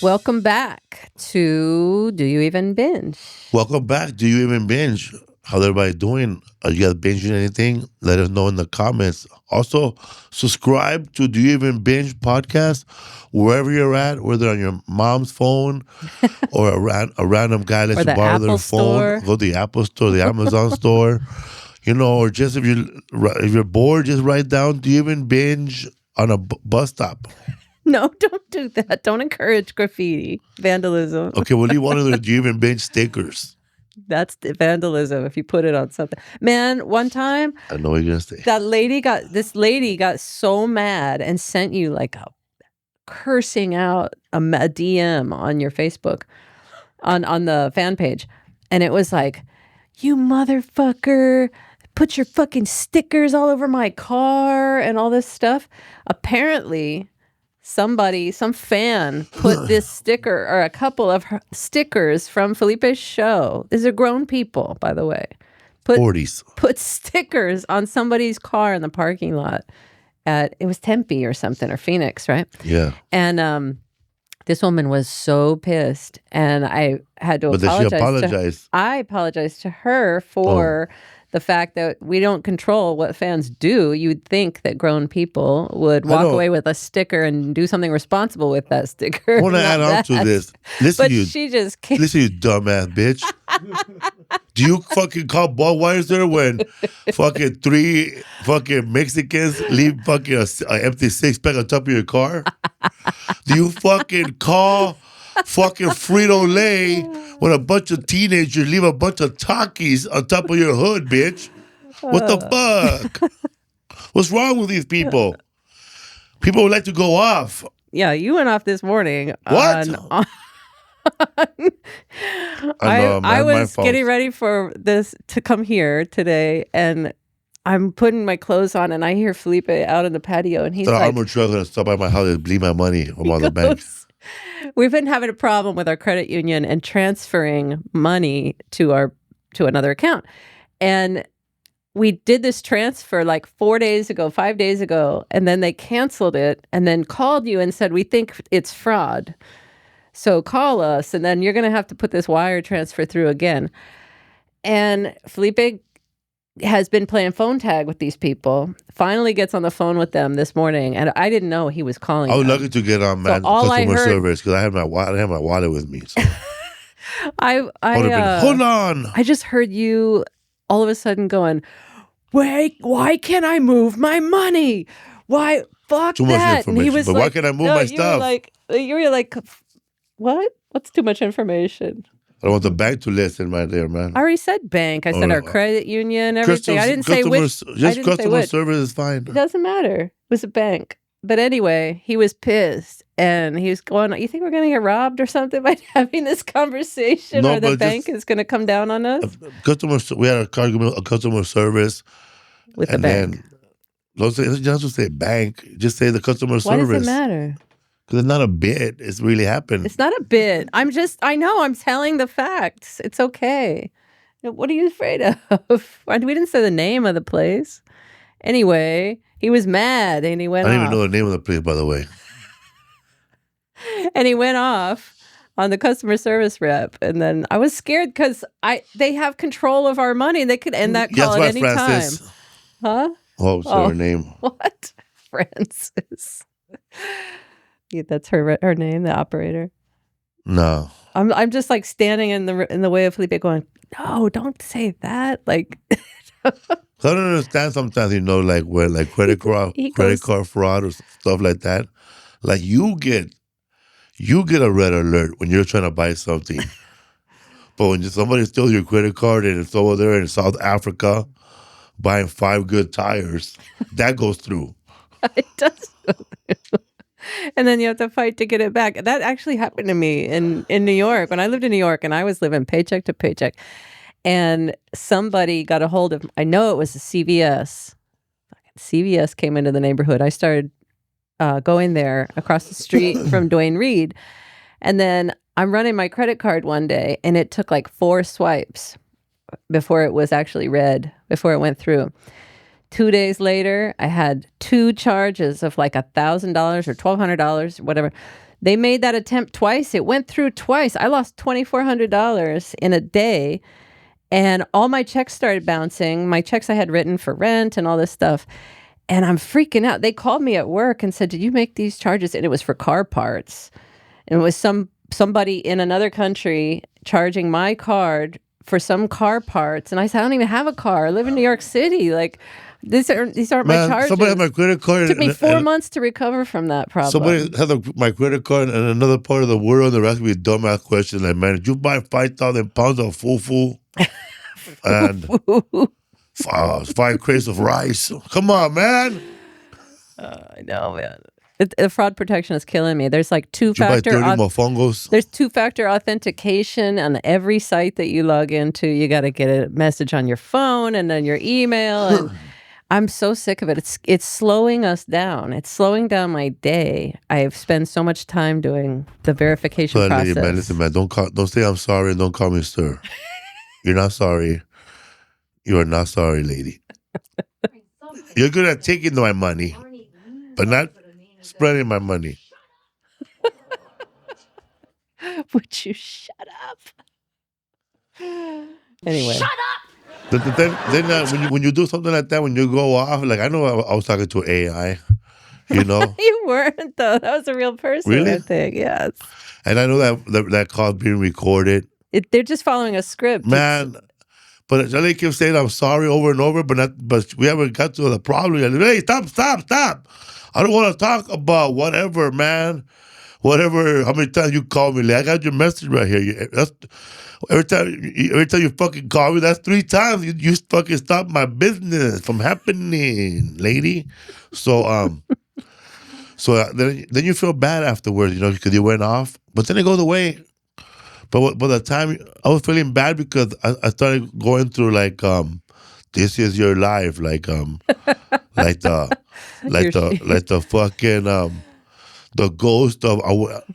Welcome back to Do You Even Binge? Welcome back. Do you even binge? How's everybody doing? Are you guys binging anything? Let us know in the comments. Also, subscribe to Do You Even Binge podcast wherever you're at, whether on your mom's phone or a random guy lets Or you the borrow their Apple phone. Store. Go to the Apple Store, the Amazon store. Or just if you're bored, just write down Do You Even Binge on a bus stop. No, don't do that. Don't encourage graffiti, vandalism. Okay, we'll leave one of the Do You Even Binge stickers. That's vandalism if you put it on something. Man, one time I know what you're gonna say. this lady got so mad and sent you like a cursing out a DM on your Facebook on the fan page. And it was like, you motherfucker, put your fucking stickers all over my car and all this stuff. Apparently, some fan put this sticker or a couple of stickers from Felipe's show. These are grown people, by the way. 40s. Put stickers on somebody's car in the parking lot it was Tempe or something, or Phoenix, right? Yeah. And this woman was so pissed, and I had to apologize. But did she apologize? I apologized to her for the fact that we don't control what fans do. You'd think that grown people would walk away with a sticker and do something responsible with that sticker. I want to add on to this. Listen, she just came. Listen, you dumbass bitch. Do you fucking call Budweiser when fucking 3 fucking Mexicans leave fucking an empty 6-pack on top of your car? Do you fucking call fucking Frito-Lay when a bunch of teenagers leave a bunch of Takis on top of your hood, bitch? What the fuck? What's wrong with these people? People would like to go off. Yeah, you went off this morning. What? I was getting ready for this to come here today, and I'm putting my clothes on, and I hear Felipe out in the patio, and he's the like, armored truck gonna stop by my house and bleed my money from all the banks. We've been having a problem with our credit union and transferring money to another account. And we did this transfer like 5 days ago, and then they canceled it and then called you and said, we think it's fraud. So call us, and then you're going to have to put this wire transfer through again. And Felipe has been playing phone tag with these people, finally gets on the phone with them this morning, and I didn't know he was calling I was them. lucky to get on customer service because I had my wallet with me. So. Hold on. I just heard you all of a sudden going, wait, why can't I move my money? Why? Fuck too that. Much information. And he was but like, why can't I move my stuff? You were like, what? What's too much information? I want the bank to listen right there, man. I already said bank. I said our credit union, everything. I didn't say which. Just customer service is fine. It doesn't matter. It was a bank. But anyway, he was pissed, and he was going, you think we're going to get robbed or something by having this conversation, or the bank is going to come down on us? We had a customer service. With the bank. Don't have to say bank. Just say the customer service. Why does it matter? Because it's not a bit. It's really happened. It's not a bit. I know. I'm telling the facts. It's okay. What are you afraid of? We didn't say the name of the place. Anyway, he was mad, and he went off. I don't even know the name of the place, by the way. And he went off on the customer service rep. And then I was scared because they have control of our money. They could end that call at any time. Huh? What was her name? What? Francis. Yeah, that's her name, the operator. No. I'm just like standing in the way of Felipe going, no, don't say that. Like I don't understand sometimes, like where like credit card fraud or stuff like that. Like you get a red alert when you're trying to buy something. But when somebody steals your credit card and it's over there in South Africa buying 5 good tires, that goes through. It does go through. And then you have to fight to get it back. That actually happened to me in New York. When I lived in New York, and I was living paycheck to paycheck. And somebody got a hold of, I know it was a CVS. CVS came into the neighborhood. I started going there across the street from Duane Reade. And then I'm running my credit card one day, and it took like 4 swipes before it was actually read, before it went through. 2 days later, I had 2 charges of like $1,000 or $1,200, whatever. They made that attempt twice. It went through twice. I lost $2,400 in a day, and all my checks started bouncing. My checks I had written for rent and all this stuff. And I'm freaking out. They called me at work and said, "Did you make these charges?" And it was for car parts. And it was somebody in another country charging my card for some car parts. And I said, "I don't even have a car. I live in New York City. Like, these aren't my charges." Somebody had my credit card. It took me 4 months to recover from that problem. Somebody had my credit card in another part of the world, and they're asking me a dumbass question like, "Man, did you buy 5,000 pounds of fufu and 5 crates of rice?" Come on, man. I know, man. The fraud protection is killing me. There's like Did you buy 30 mofongos? There's 2-factor authentication on every site that you log into. You got to get a message on your phone and then your email. And I'm so sick of it. It's slowing us down. It's slowing down my day. I've spent so much time doing the verification process. Man, listen, man. Don't say I'm sorry and don't call me sir. You're not sorry. You are not sorry, lady. You're good at taking my money, but not spreading my money. Would you shut up? Anyway. Shut up! Then when you do something like that, when you go off, like I know I was talking to AI, you know. You weren't, though. That was a real person, really? I think, yes. And I know that call's being recorded. They're just following a script. Man, but they keep saying I'm sorry over and over, but we haven't got to the problem. Hey, stop. I don't want to talk about whatever, man. Whatever, how many times you call me, like, I got your message right here. Every time you fucking call me, that's 3 times. You fucking stop my business from happening, lady. So then you feel bad afterwards, you know, because you went off. But then it goes away. But by the time I was feeling bad because I started going through like this is your life, like the fucking the ghost of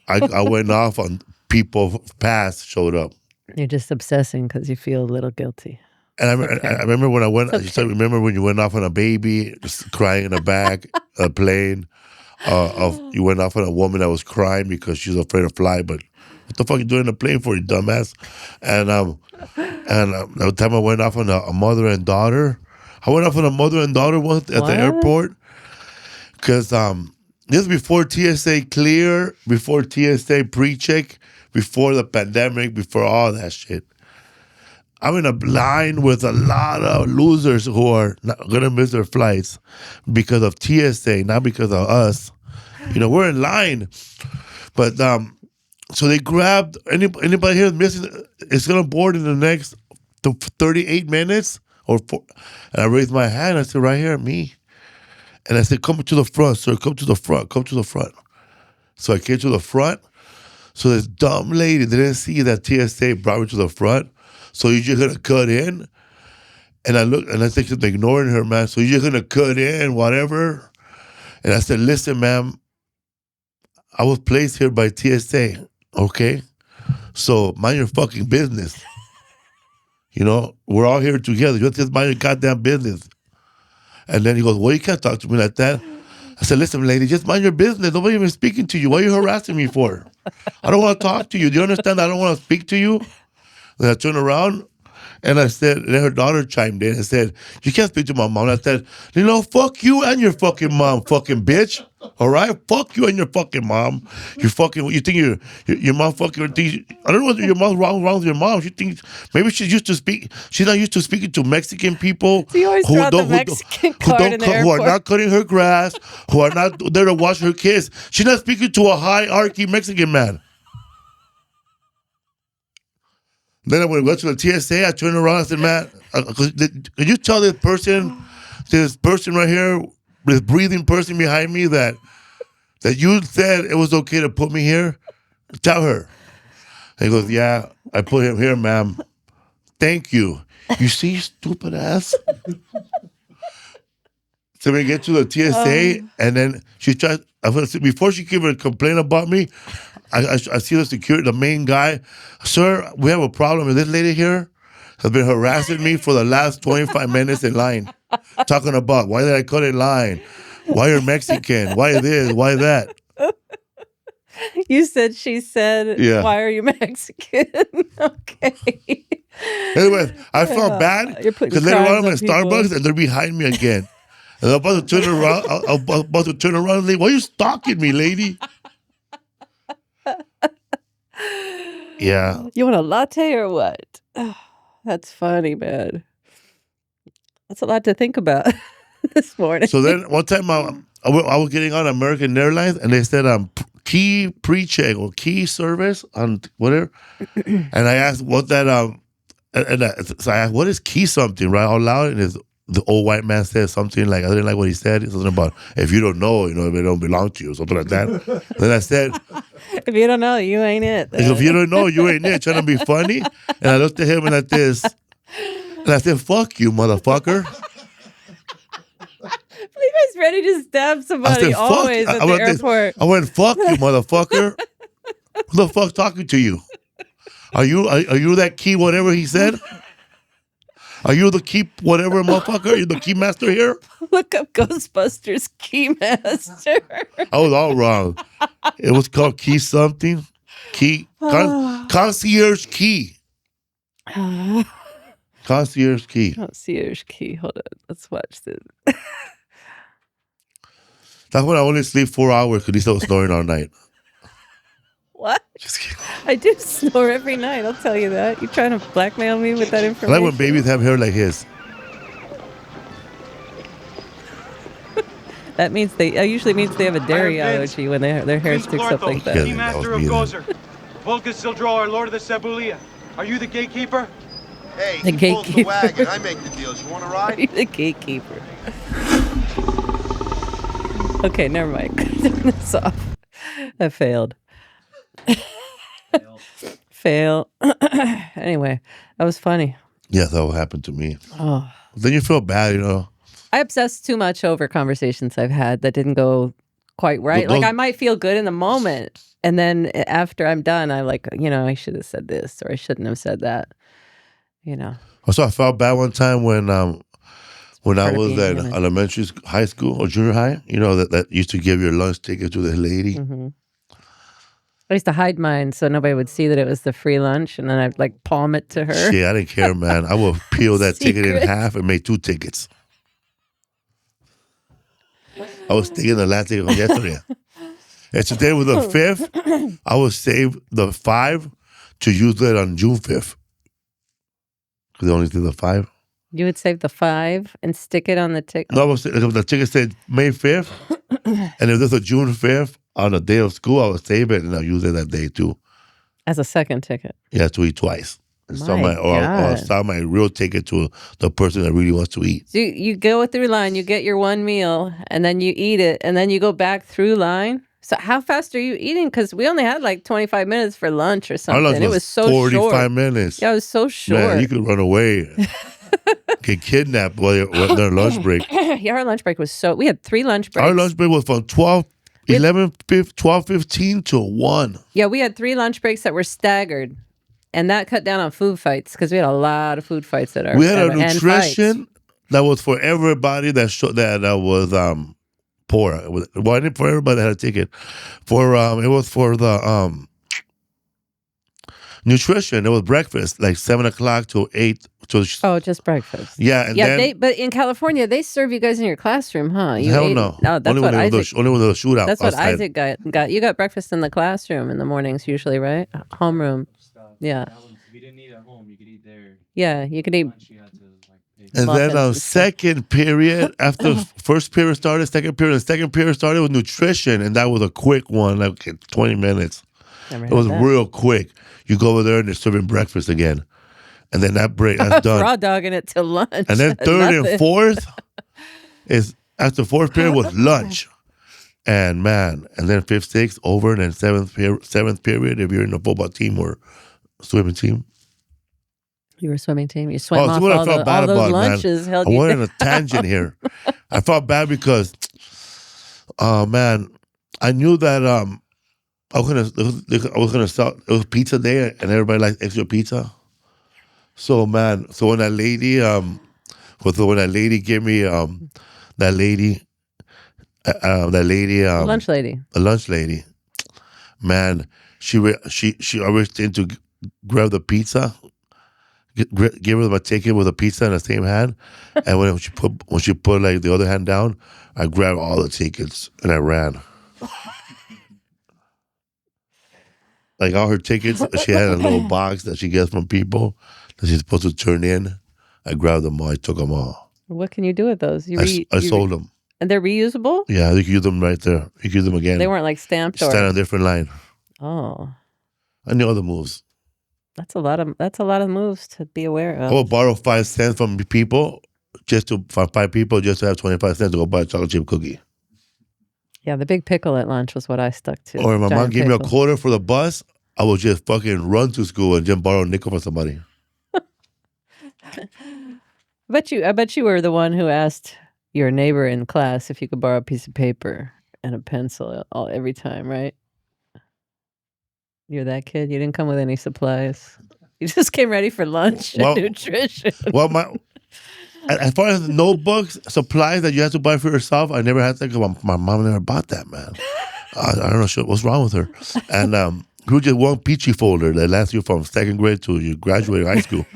I went off on people past showed up. You're just obsessing because you feel a little guilty. And I remember when I went. I remember when you went off on a baby, just crying in the back of a plane. You went off on a woman that was crying because she was afraid to fly. But what the fuck you doing in the plane for, you dumbass? And the time I went off on a mother and daughter, I went off on a mother and daughter once at the airport because this is before TSA clear, before TSA pre-check, before the pandemic, before all that shit. I'm in a line with a lot of losers who are not going to miss their flights because of TSA, not because of us. You know, we're in line. But so they grabbed anybody here missing, it's going to board in the next 38 minutes. And I raised my hand. I said, right here, me. And I said, come to the front, sir. Come to the front. So I came to the front. So this dumb lady didn't see that TSA brought me to the front. So you're just going to cut in? And I looked, and I think she's ignoring her, man. So you're just going to cut in, whatever? And I said, listen, ma'am, I was placed here by TSA, okay? So mind your fucking business. You know, we're all here together. You just mind your goddamn business. And then he goes, well, you can't talk to me like that. I said, listen, lady, just mind your business. Nobody even speaking to you. What are you harassing me for? I don't want to talk to you. Do you understand? I don't want to speak to you. Then I turned around and I said, and then her daughter chimed in and said, you can't speak to my mom. And I said, you know, fuck you and your fucking mom, fucking bitch. All right? Fuck you and your fucking mom. You think your mom fucking, I don't know what your mom's wrong with your mom. She thinks, maybe she's not used to speaking to Mexican people So you always throw out the Mexican card in the who are airport. not cutting her grass, who are not there to watch her kids. She's not speaking to a hierarchy Mexican man. Then when I went to the TSA, I turned around and said, man, could you tell this person right here, this breathing person behind me that you said it was okay to put me here? Tell her. And he goes, yeah, I put him here, ma'am. Thank you. You see, stupid ass? So we get to the TSA, and then she tries, before she can even complain about me, I see the main guy. Sir, we have a problem. This lady here has been harassing me for the last 25 minutes in line, talking about why did I cut in line? Why you're Mexican? Why this? Why that? You said, she said, Yeah. why are you Mexican? Okay. Anyways, I felt bad You're putting because later on I'm crimes in on people. Starbucks and they're behind me again. And I'm about to turn around. I'm about to turn around and say, why are you stalking me, lady? Yeah. You want a latte or what? That's funny, man. That's a lot to think about this morning. So then one time I was getting on American Airlines and they said key pre-check or key service on whatever. And I asked what that so I asked, what is key something, right? Out loud, and the old white man said something like, I didn't like what he said. Something about, if you don't know, if it don't belong to you, something like that. Then I said, if you don't know, you ain't it. if you don't know, you ain't it. Trying to be funny. And I looked at him and I said, fuck you, motherfucker. Felipe's ready to stab somebody I said, always at the airport. I went, fuck you, motherfucker. Who the fuck talking to you? Are you that key whatever he said? Are you the key whatever motherfucker? Are you the key master here? Look up Ghostbusters Keymaster. I was all wrong. It was called key something. Key concierge key. Concierge key. Concierge key. Hold on. Let's watch this. That's when I only sleep 4 hours because he's still snoring all night. What? Just kidding. I do snore every night. I'll tell you that. You trying to blackmail me with that I information? like when babies have hair like his. That means usually means they have a dairy allergy when their hair sticks up like that. Yeah, that was Master of me then. Gozer. Volca Sildro, our Lord of the Cebulia. Are you the gatekeeper? Hey, The he pulls the gatekeeper. wagon. I make the deals. You want to ride? You're the gatekeeper. Okay, never mind. Turn this off. I failed. Fail. Anyway, that was funny. Yeah, that will happen to me. Oh. Then you feel bad, I obsess too much over conversations I've had that didn't go quite right. Well, Like I might feel good in the moment, and then after I'm done, I'm like, I should have said this or I shouldn't have said that. Also, I felt bad one time when I part of was being at human. elementary school, high school or junior high. that used to give your lunch ticket to the lady. Mm-hmm. I used to hide mine so nobody would see that it was the free lunch, and then I'd like palm it to her. Shit, I didn't care, man. I would peel that ticket in Secret. half and make 2 tickets. I was taking the last ticket from yesterday. And today was the 5th. I would save the 5 to use it on June 5th. Because they only did the 5. You would save the 5 and stick it on the ticket. No, the ticket said May 5th. And if there's a June 5th on the day of school, I would save it and I'll use it that day too. As a second ticket. Yeah, to eat twice. My Or sell my real ticket to the person that really wants to eat. So you go through line, you get your one meal, and then you eat it, and then you go back through line. So how fast are you eating? Because we only had like 25 minutes for lunch or Our something. lunch It was so 45 short. minutes. Yeah, it was so short. Man, you could run away. Get kidnapped while their lunch break. Yeah, our lunch break was we had 3 lunch breaks. Our lunch break was from 12:15 to 1. Yeah, we had 3 lunch breaks that were staggered. And that cut down on food fights because we had a lot of food fights at our. We had a and nutrition that was for everybody that was poor. It wasn't for everybody that had a ticket. It was for the nutrition. It was breakfast, like 7:00 to 8. Oh, just breakfast. Yeah, and Yeah, then, but in California they serve you guys in your classroom, huh? You hell ate- no. Oh, that's only what when Isaac. only when there was a shootout. That's what outside. Isaac got. You got breakfast in the classroom in the mornings usually, right? Homeroom. Yeah. If you didn't eat at home, you could eat there. Yeah, you could eat. Lunch, you had to pay. And then muffins and stuff. second period, after first period started, second period started with nutrition, and that was a quick one, like 20 minutes. Never It had was that. real quick. You go over there and they're serving breakfast again. And then that's done. Raw dogging it till lunch. And then third Nothing. and fourth is after fourth period was lunch. And man, and then fifth, sixth, over, and then seventh period if you're in a football team or swimming team. You were a swimming team. You swam so off what I all, felt bad those about, lunches. man. Held I you went down. on a tangent here. I felt bad because, man, I knew that I was gonna sell. It was pizza day, and everybody likes extra pizza. So man, when that lady gave me the lunch lady, man, she always tend to grab the pizza, give her my ticket with a pizza in the same hand, and when she put like the other hand down, I grabbed all the tickets and I ran. Like all her tickets, she had a little box that she gets from people that she's supposed to turn in. I grabbed them all. I took them all. What can you do with those? I sold them. And they're reusable? Yeah, you can use them right there. You can use them again. They weren't like stamped Stand on a different line. Oh. I knew other moves. That's a lot of moves to be aware of. I will borrow 5 cents from people for 5 people just to have 25 cents to go buy a chocolate chip cookie. Yeah, the big pickle at lunch was what I stuck to. Or if my mom gave me a quarter for the bus, I would just fucking run to school and just borrow a nickel from somebody. I bet you were the one who asked your neighbor in class if you could borrow a piece of paper and a pencil every time, right? You're that kid. You didn't come with any supplies. You just came ready for lunch and nutrition. Well, as far as notebooks, supplies that you have to buy for yourself, I never had to. Because my mom never bought that, man. I don't know what's wrong with her. And we just one peachy folder that lasts you from 2nd grade to you graduate high school.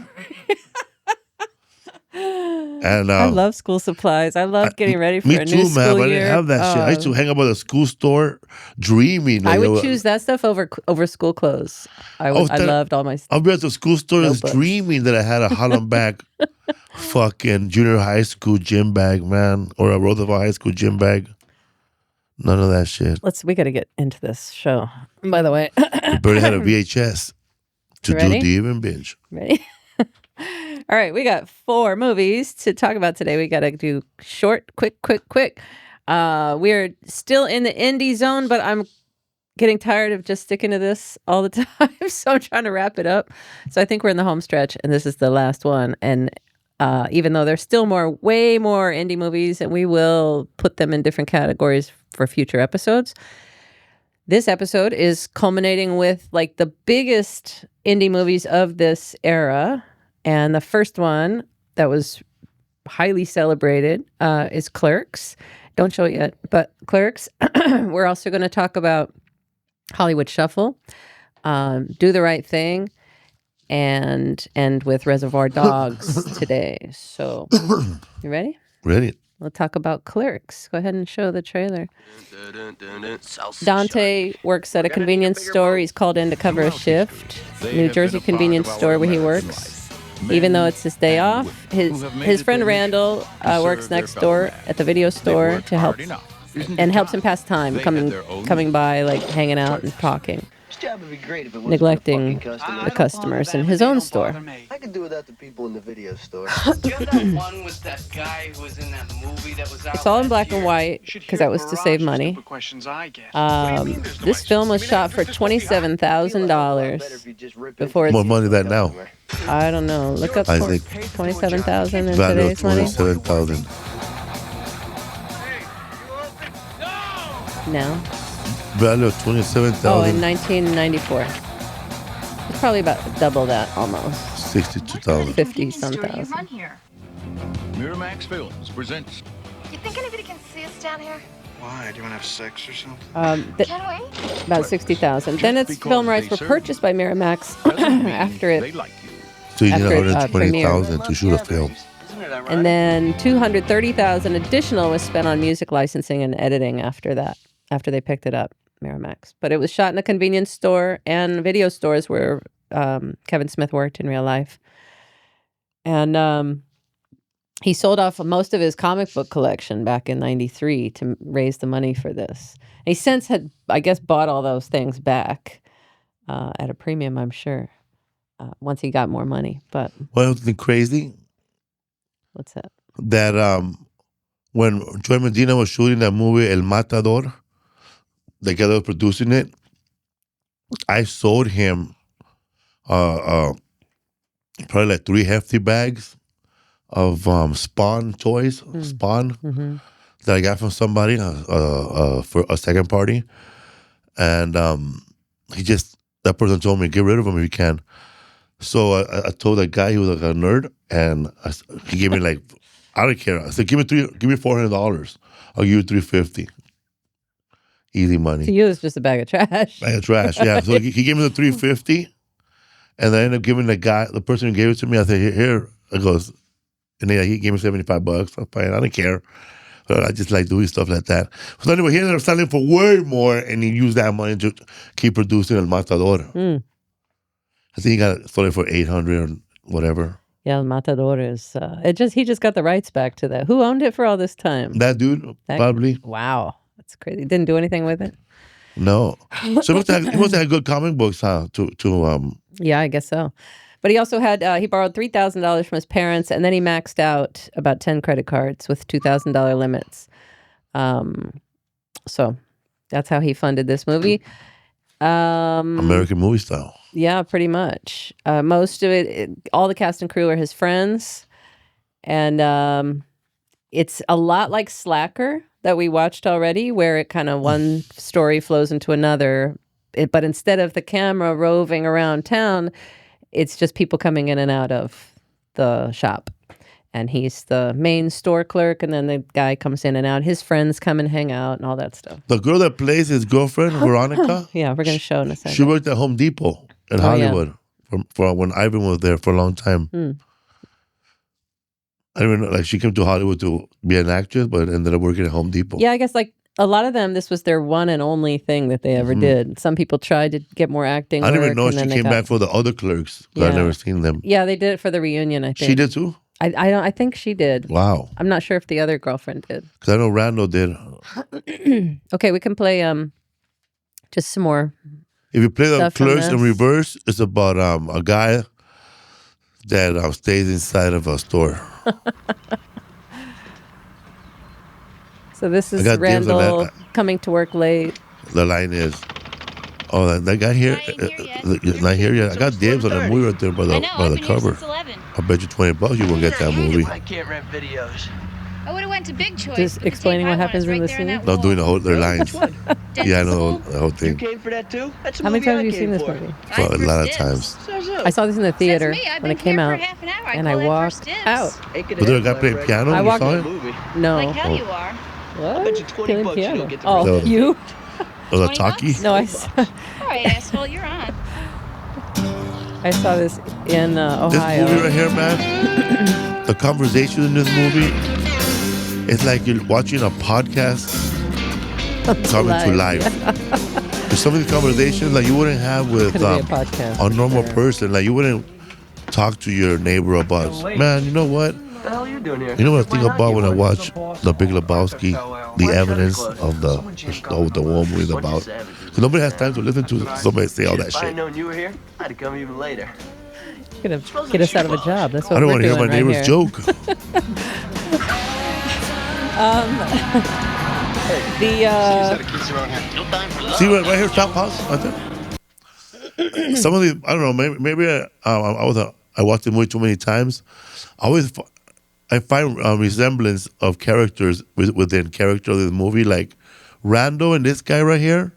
And I love school supplies. I love getting ready for a new school year. Me too, man. But I didn't have that shit. I used to hang up at the school store, dreaming. I would choose that stuff over school clothes. I loved all my stuff. I'll be at the school store dreaming that I had a Hollenbeck fucking junior high school gym bag, man, or a Roosevelt High School gym bag. None of that shit. We got to get into this show. By the way, we barely had a VHS to do the Even Binge. Ready? All right, we got 4 movies to talk about today. We got to do short, quick. We're still in the indie zone, but I'm getting tired of just sticking to this all the time, so I'm trying to wrap it up. So I think we're in the home stretch, and this is the last one. And even though there's still way more indie movies, and we will put them in different categories for future episodes, this episode is culminating with like the biggest indie movies of this era. And the first one that was highly celebrated is Clerks. Don't show it yet, but Clerks. We're also going to talk about Hollywood Shuffle, Do the Right Thing, and end with Reservoir Dogs today. So, you ready? Ready. We'll talk about Clerks. Go ahead and show the trailer. Dante works at a convenience store. He's called in to cover a shift. New Jersey convenience store where he works. Even though it's his day off, his friend Randall works next door at the video store to help and helps him pass time, coming by, like hanging out and talking, neglecting the customers in his own store. I could do without the people in the video store. Do you have that one with that guy who was in that movie that was out? It's all in black and white because that was to save money. This film was shot for $27,000 before it's more money than now. I don't know. Look up I think 27,000 in value of today's money. 27,000. No. Value of 27,000. Oh, in 1994. It's probably about double that almost. 62,000. 50-some thousand. Miramax Films presents. You think anybody can see us down here? Why? Do you want to have sex or something? Can we? About 60,000. Then its film rights were purchased by Miramax after it. So you need after it, 120,000 to shoot a film. And then 230,000 additional was spent on music licensing and editing after that, after they picked it up, Miramax. But it was shot in a convenience store and video stores where Kevin Smith worked in real life. And he sold off most of his comic book collection back in 93 to raise the money for this. And he since had, I guess, bought all those things back at a premium, I'm sure, once he got more money. But Well, something crazy what's that? that when Joy Medina was shooting that movie El Matador, the guy that was producing it, I sold him probably like 3 hefty bags of Spawn toys, Spawn, that I got from somebody for a second party. And that person told me, get rid of them if you can. So I told that guy, he was like a nerd, and he gave me like, I don't care. I said, give me $400. I'll give you $350. Easy money. To you, it's just a bag of trash. Bag of trash, yeah. So he gave me the $350, and I ended up giving the person who gave it to me, I said, here. I goes, and then he gave me $75. I'm fine, I don't care. But I just like doing stuff like that. So anyway, he ended up selling for way more, and he used that money to keep producing El Matador. I think he got sold it for $800 or whatever. Yeah, El Matador is, he just got the rights back to that. Who owned it for all this time? That dude, probably. Wow. That's crazy. Didn't do anything with it? No. So he must have good comic books, huh? Yeah, I guess so. But he also had, he borrowed $3,000 from his parents, and then he maxed out about 10 credit cards with $2,000 limits. So that's how he funded this movie. American movie style. Yeah, pretty much. Most of it, all the cast and crew are his friends. And it's a lot like Slacker that we watched already, where it kind of one story flows into another. But instead of the camera roving around town, it's just people coming in and out of the shop. And he's the main store clerk, and then the guy comes in and out. His friends come and hang out and all that stuff. The girl that plays his girlfriend, Veronica. Yeah, we're going to show in a second. She worked at Home Depot in Hollywood for when Ivan was there for a long time. I don't even know, like she came to Hollywood to be an actress, but ended up working at Home Depot. Yeah, I guess like a lot of them, this was their one and only thing that they ever did. Some people tried to get more acting. I didn't even know she came back for the other Clerks. Yeah. I've never seen them. Yeah, they did it for the reunion, I think. She did too? I think she did. Wow. I'm not sure if the other girlfriend did. Because I know Randall did. Okay, we can play just some more. If you play the Clerks in reverse, it's about a guy that stays inside of a store. So this is Randall coming to work late. The line is, that guy here, not here yet. I got dibs on the movie right there by the cover. I bet you $20 you won't get that movie. I can't rent videos. I would have went to Big Choice. Just explaining what happens in the scene? No, doing their lines. Yeah, I know the whole thing. You came for that too? That's How many times have you seen this movie? A lot of times. I saw this in the theater when it came out, and I walked out. Was there a guy playing piano when you saw it? No. Like hell you are. What? I bet you 20 Playing bucks you piano. don't get to Oh, rent it. you? Was it talkie? No, All right, asshole, you're on. I saw this in Ohio. This movie right here, man, the conversation in this movie, it's like you're watching a podcast coming to life. There's some of these conversations like you wouldn't have with a normal person. Like you wouldn't talk to your neighbor about, man, you know what? What the hell are you doing here? You know what I think about when I watch The Big Lebowski, the evidence of the war movie about. So nobody has time to listen to somebody say all that If I had shit. known you were here, I'd have come even later. You're gonna get us out of a job. That's what I don't we're want to hear doing my right neighbor's here. joke. See right here, stop, pause, right there. Some of the, I don't know, maybe I watched the movie too many times. I find resemblance of characters within character of this movie. Like Rando and this guy right here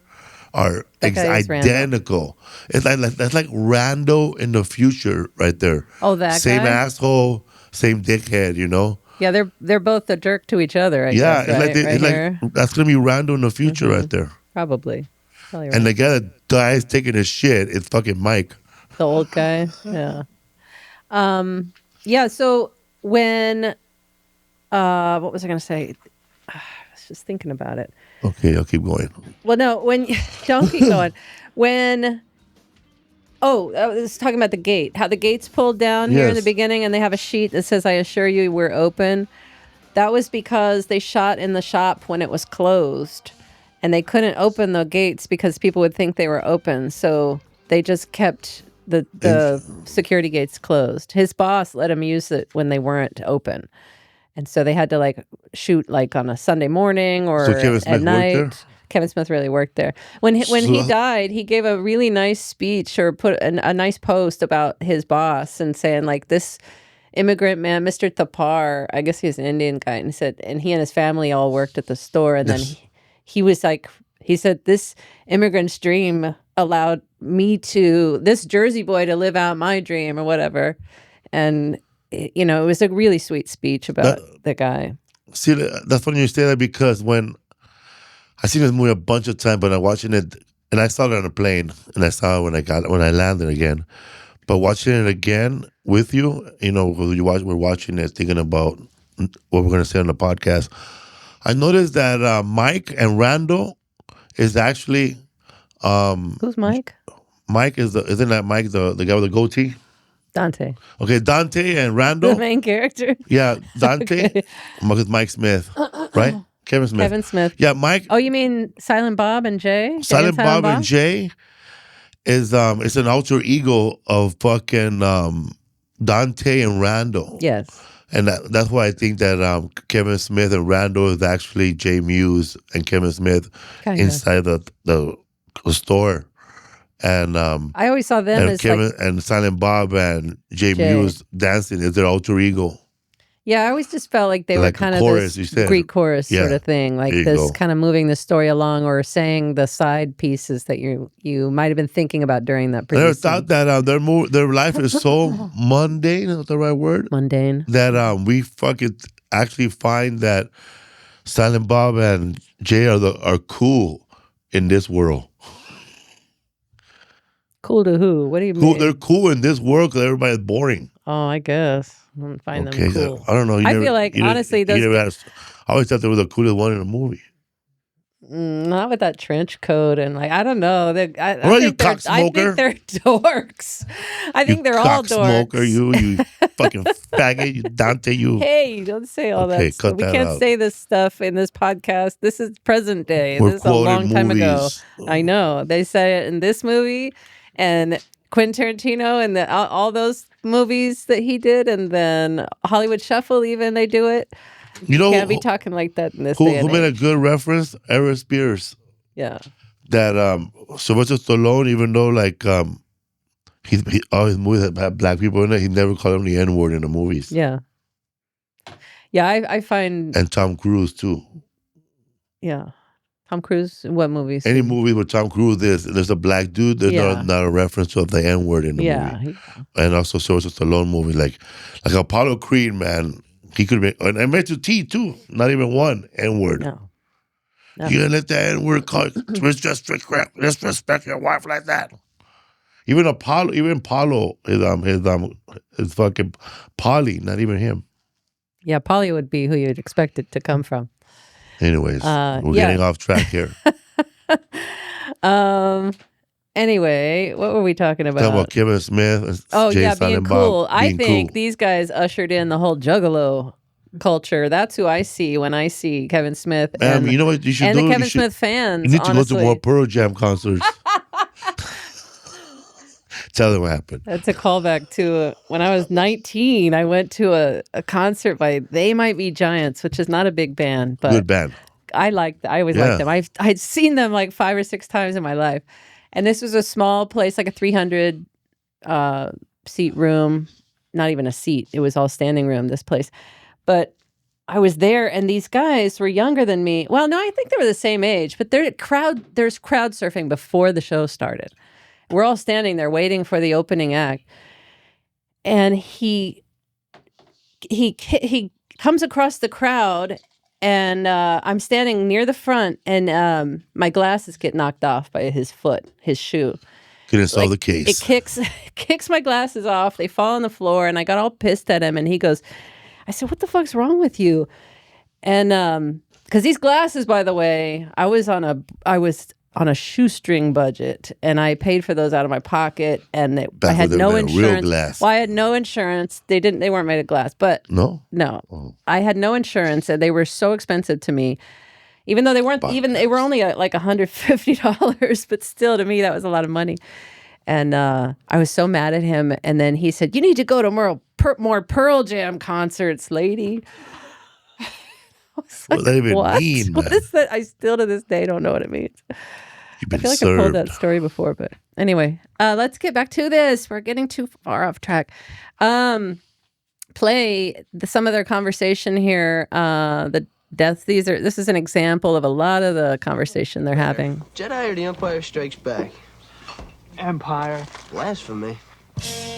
are identical. It's like that's like Rando in the future right there. Oh, that same guy? Asshole, same dickhead. You know. Yeah, they're both a jerk to each other. I Yeah, guess, right? it's like that's gonna be Rando in the future right there. Probably right. And the guy that dies taking his shit is fucking Mike. The old guy. Yeah. Yeah. So when, what was I going to say? I was just thinking about it. Okay, I'll keep going. Well, no, don't keep going. When, I was talking about the gate, how the gate's pulled down here in the beginning and they have a sheet that says, "I assure you we're open." That was because they shot in the shop when it was closed and they couldn't open the gates because people would think they were open. So they just kept the security gates closed. His boss let him use it when they weren't open. And so they had to like shoot like on a Sunday morning or at night. Kevin Smith really worked there. When he died, he gave a really nice speech or put a nice post about his boss and saying like this immigrant man, Mr. Thapar, I guess he was an Indian guy, and he said, and he and his family all worked at the store. And then he was like, he said, this immigrant's dream allowed me this Jersey boy to live out my dream or whatever. And, you know, it was a really sweet speech about the guy. See, that's funny you say that because when I've seen this movie a bunch of times, but I'm watching it, and I saw it on a plane, and I saw it when I landed again. But watching it again with you, we're watching it, thinking about what we're going to say on the podcast. I noticed that Mike and Randall is actually. Who's Mike? Mike isn't that Mike the guy with the goatee? Dante. Okay, Dante and Randall. The main character. Yeah, Dante. Okay. Mike Smith, right? Kevin Smith. Kevin Smith. Yeah, Mike. Oh, you mean Silent Bob and Jay? Silent Bob and Jay is it's an alter ego of fucking Dante and Randall. Yes. And that's why I think that Kevin Smith and Randall is actually Jay Muse and Kevin Smith inside the store. And I always saw them and as Kevin and Silent Bob and Jay Muse dancing is their alter ego. Yeah, I always just felt like they were kind of chorus, this Greek chorus sort of thing, like this kind of moving the story along or saying the side pieces that you might have been thinking about during that. I never thought that their life is so mundane. Is that the right word? Mundane. That we fucking actually find that Silent Bob and Jay are cool in this world. Cool to who? What do you mean? They're cool in this world because everybody's boring. Oh, I guess. I don't find them cool. I don't know. I feel like, honestly, I always thought they were the coolest one in the movie. Not with that trench coat and I don't know. I think they're dorks. I think they're all dorks. Smoker, you fucking faggot, you Dante, you. Hey, don't say all that stuff. We can't say this stuff in this podcast. This is present day. This is a long time ago. I know. They say it in this movie and Quentin Tarantino and all those movies that he did, and then Hollywood Shuffle, even they do it. You can't be talking like that in this day and Who made a age. good reference? Eric Spears. Yeah. That Sylvester Stallone, even though he all his movies had black people in it, he never called them the N-word in the movies. Yeah. Yeah, I find... And Tom Cruise, too. Yeah. Tom Cruise, what movies? Any movie with Tom Cruise, there's a black dude, there's not a reference of the N-word in the movie. And also Sylvester Stallone movies, like Apollo Creed, man, he could have been, and Mr. T, too, not even one N-word. No. You gonna let that N-word call disrespect your wife like that? Even Apollo is fucking Polly, not even him. Yeah, Polly would be who you'd expect it to come from. Anyways, we're getting off track here. Anyway, what were we talking about? Talking about Kevin Smith. Being cool. I think these guys ushered in the whole Juggalo culture. That's who I see when I see Kevin Smith. And you know what you should do? And the Kevin Smith fans. You need to go to more Pearl Jam concerts. Tell them what happened. That's a callback to when I was 19. I went to a concert by They Might Be Giants, which is not a big band, but good band. I always liked them. I'd seen them like 5 or 6 times in my life, and this was a small place, like a 300 seat room. Not even a seat; it was all standing room. This place, but I was there, and these guys were younger than me. Well, no, I think they were the same age, but there's crowd surfing before the show started. We're all standing there waiting for the opening act. And he comes across the crowd, and I'm standing near the front, and my glasses get knocked off by his shoe. Couldn't solve the case. It kicks my glasses off. They fall on the floor, and I got all pissed at him, and he goes, I said, what the fuck's wrong with you? And because these glasses, by the way, I was on a shoestring budget, and I paid for those out of my pocket, and I had no insurance. Well, I had no insurance. They weren't made of glass, but no, I had no insurance, and they were so expensive to me. Even though they weren't they were only like $150, but still to me that was a lot of money. And I was so mad at him. And then he said, "You need to go to more Pearl Jam concerts, lady." What does that even mean, man? What is that? I still to this day don't know what it means. I feel like I told that story before, but anyway, let's get back to this. We're getting too far off track. Play some of their conversation here. The deaths. This is an example of a lot of the conversation they're having. Jedi or The Empire Strikes Back? Empire. Blasphemy.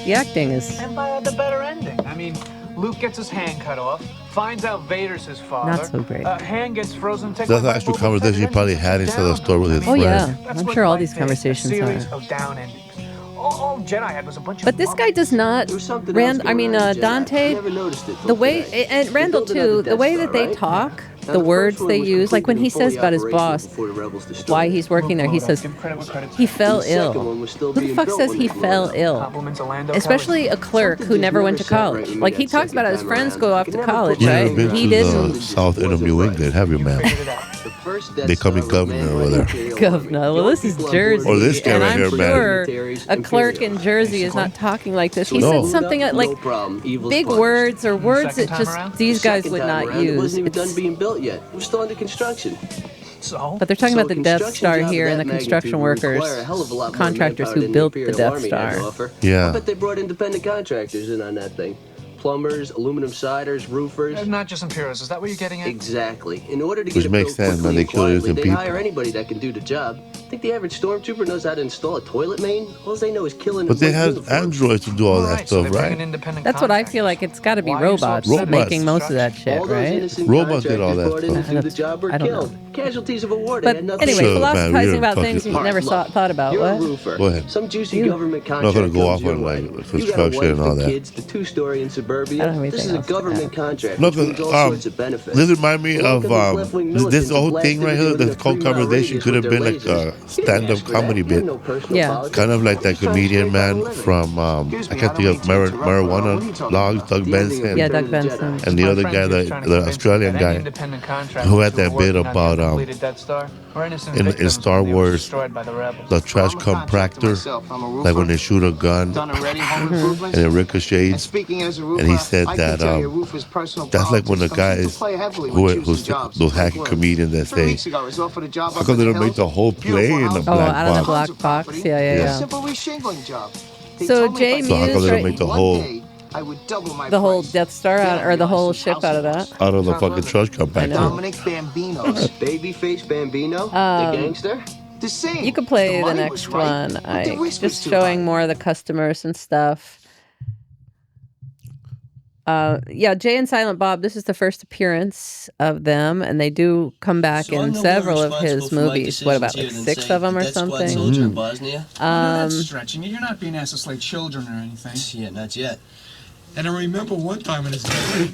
The acting is... Empire had the better ending. I mean, Luke gets his hand cut off, finds out Vader's his father. Not so great. Hand gets frozen. That's the actual conversation he probably had inside the store with his Oh friend. yeah, That's I'm what sure all life these is, conversations a series are. of down endings. All Jedi had was a bunch But of this guy does not. There was something else going on in Jedi. Dante. Never noticed it till The way today. and They Randall built another too. The Death way Star, that they right? talk, Now, the first words one they was use, like when completed he and fully says about his operational boss, before the rebels destroyed why it. he's working there, he says Give credit where credit's he due. fell The second ill. one was still Who the being fuck built says when he they blew fell it up. ill? Compliments of Lando Especially a clerk who Something never just went to never sat right college. with me Like he that talks about how his second friends time go around. off I to could never college, put my Yeah, right? I've been He to didn't. the south end of New England. Have you, man? Figured it out. The first Death They call me Star was governor manned over by there. Imperial Governor. Army. Well, this is People on board Jersey, Or this guy and right I'm here, man. sure militaries, a clerk in Imperial. Jersey is not talking like this. He No. said something No like problem. Evil's big punished. words or words Second that time just around? these The guys second would time not around, It use. wasn't even done It's- being built yet. It was still under construction. So? But they're talking So about the Death construction Star job of here and that the construction magnitude would workers, require a hell of a lot more contractors manpower who than built the Imperial Death Army had to Star. offer. Yeah. I bet they brought independent contractors in on that thing. Plumbers, aluminum siders, roofers. Not just Imperials. Is that what you're getting at? Exactly. In order to Which get it makes built sense, man. quickly They and kill quietly, innocent they'd people. hire anybody that can do the job. Think the average stormtrooper knows how to install a toilet main? All they know is killing. But they and had uniforms. androids to do all that Right, so stuff, they bring right? in independent That's what I contractors. feel like. It's got to be Why are you so robots upset about making most of that construction? shit, All those right? innocent Robots did all contractors that brought in to stuff. do the job were I don't killed. know. Casualties of a war. They But had nothing anyway, to Sure, do. man, philosophizing you're about fucking- things we've All right, never look, thought about. You're a What? roofer. Go ahead. Some juicy You- government not contract gonna go comes off your on, way. like, You got a construction wife, and all the that. kids, the two-story in I suburbia. don't have This is anything a else to government add. contract, Look, which means all sorts of benefits. this remind me of this whole thing right here. This whole conversation could have been like a stand-up comedy bit, Yeah. kind of like that comedian man from I can't think of marijuana logs, Doug Benson, Yeah, Doug Benson. and the other guy, the Australian guy, who had that bit about in Star Wars, the trash compactor, like when they shoot a gun and it ricochets, and he said that that's like when the guys who's those hacky comedians that say, how come they don't make the whole plane in the Oh, black out of the box? black box. Yeah. Simple reshingling job. They So told me Jay if I So how come Muse, they don't right? make the one whole day, I would double my The whole price. Death Star out, or the whole ship out of that. out of the fucking trash compactor? Dominic Bambino's. Babyface Bambino, Um, the gangster. The same. You could play the money next was right, one. but the risk was Just too showing high. more of the customers and stuff. Yeah, Jay and Silent Bob, this is the first appearance of them, and they do come back So I'm in no more several of responsible his for my movies. What about, like decisions here than, 6 say, of them or Death Squad something? soldier in Bosnia? That's stretching it. You're not being asked to slay children or anything. Yeah, not yet. And I remember one time in his day.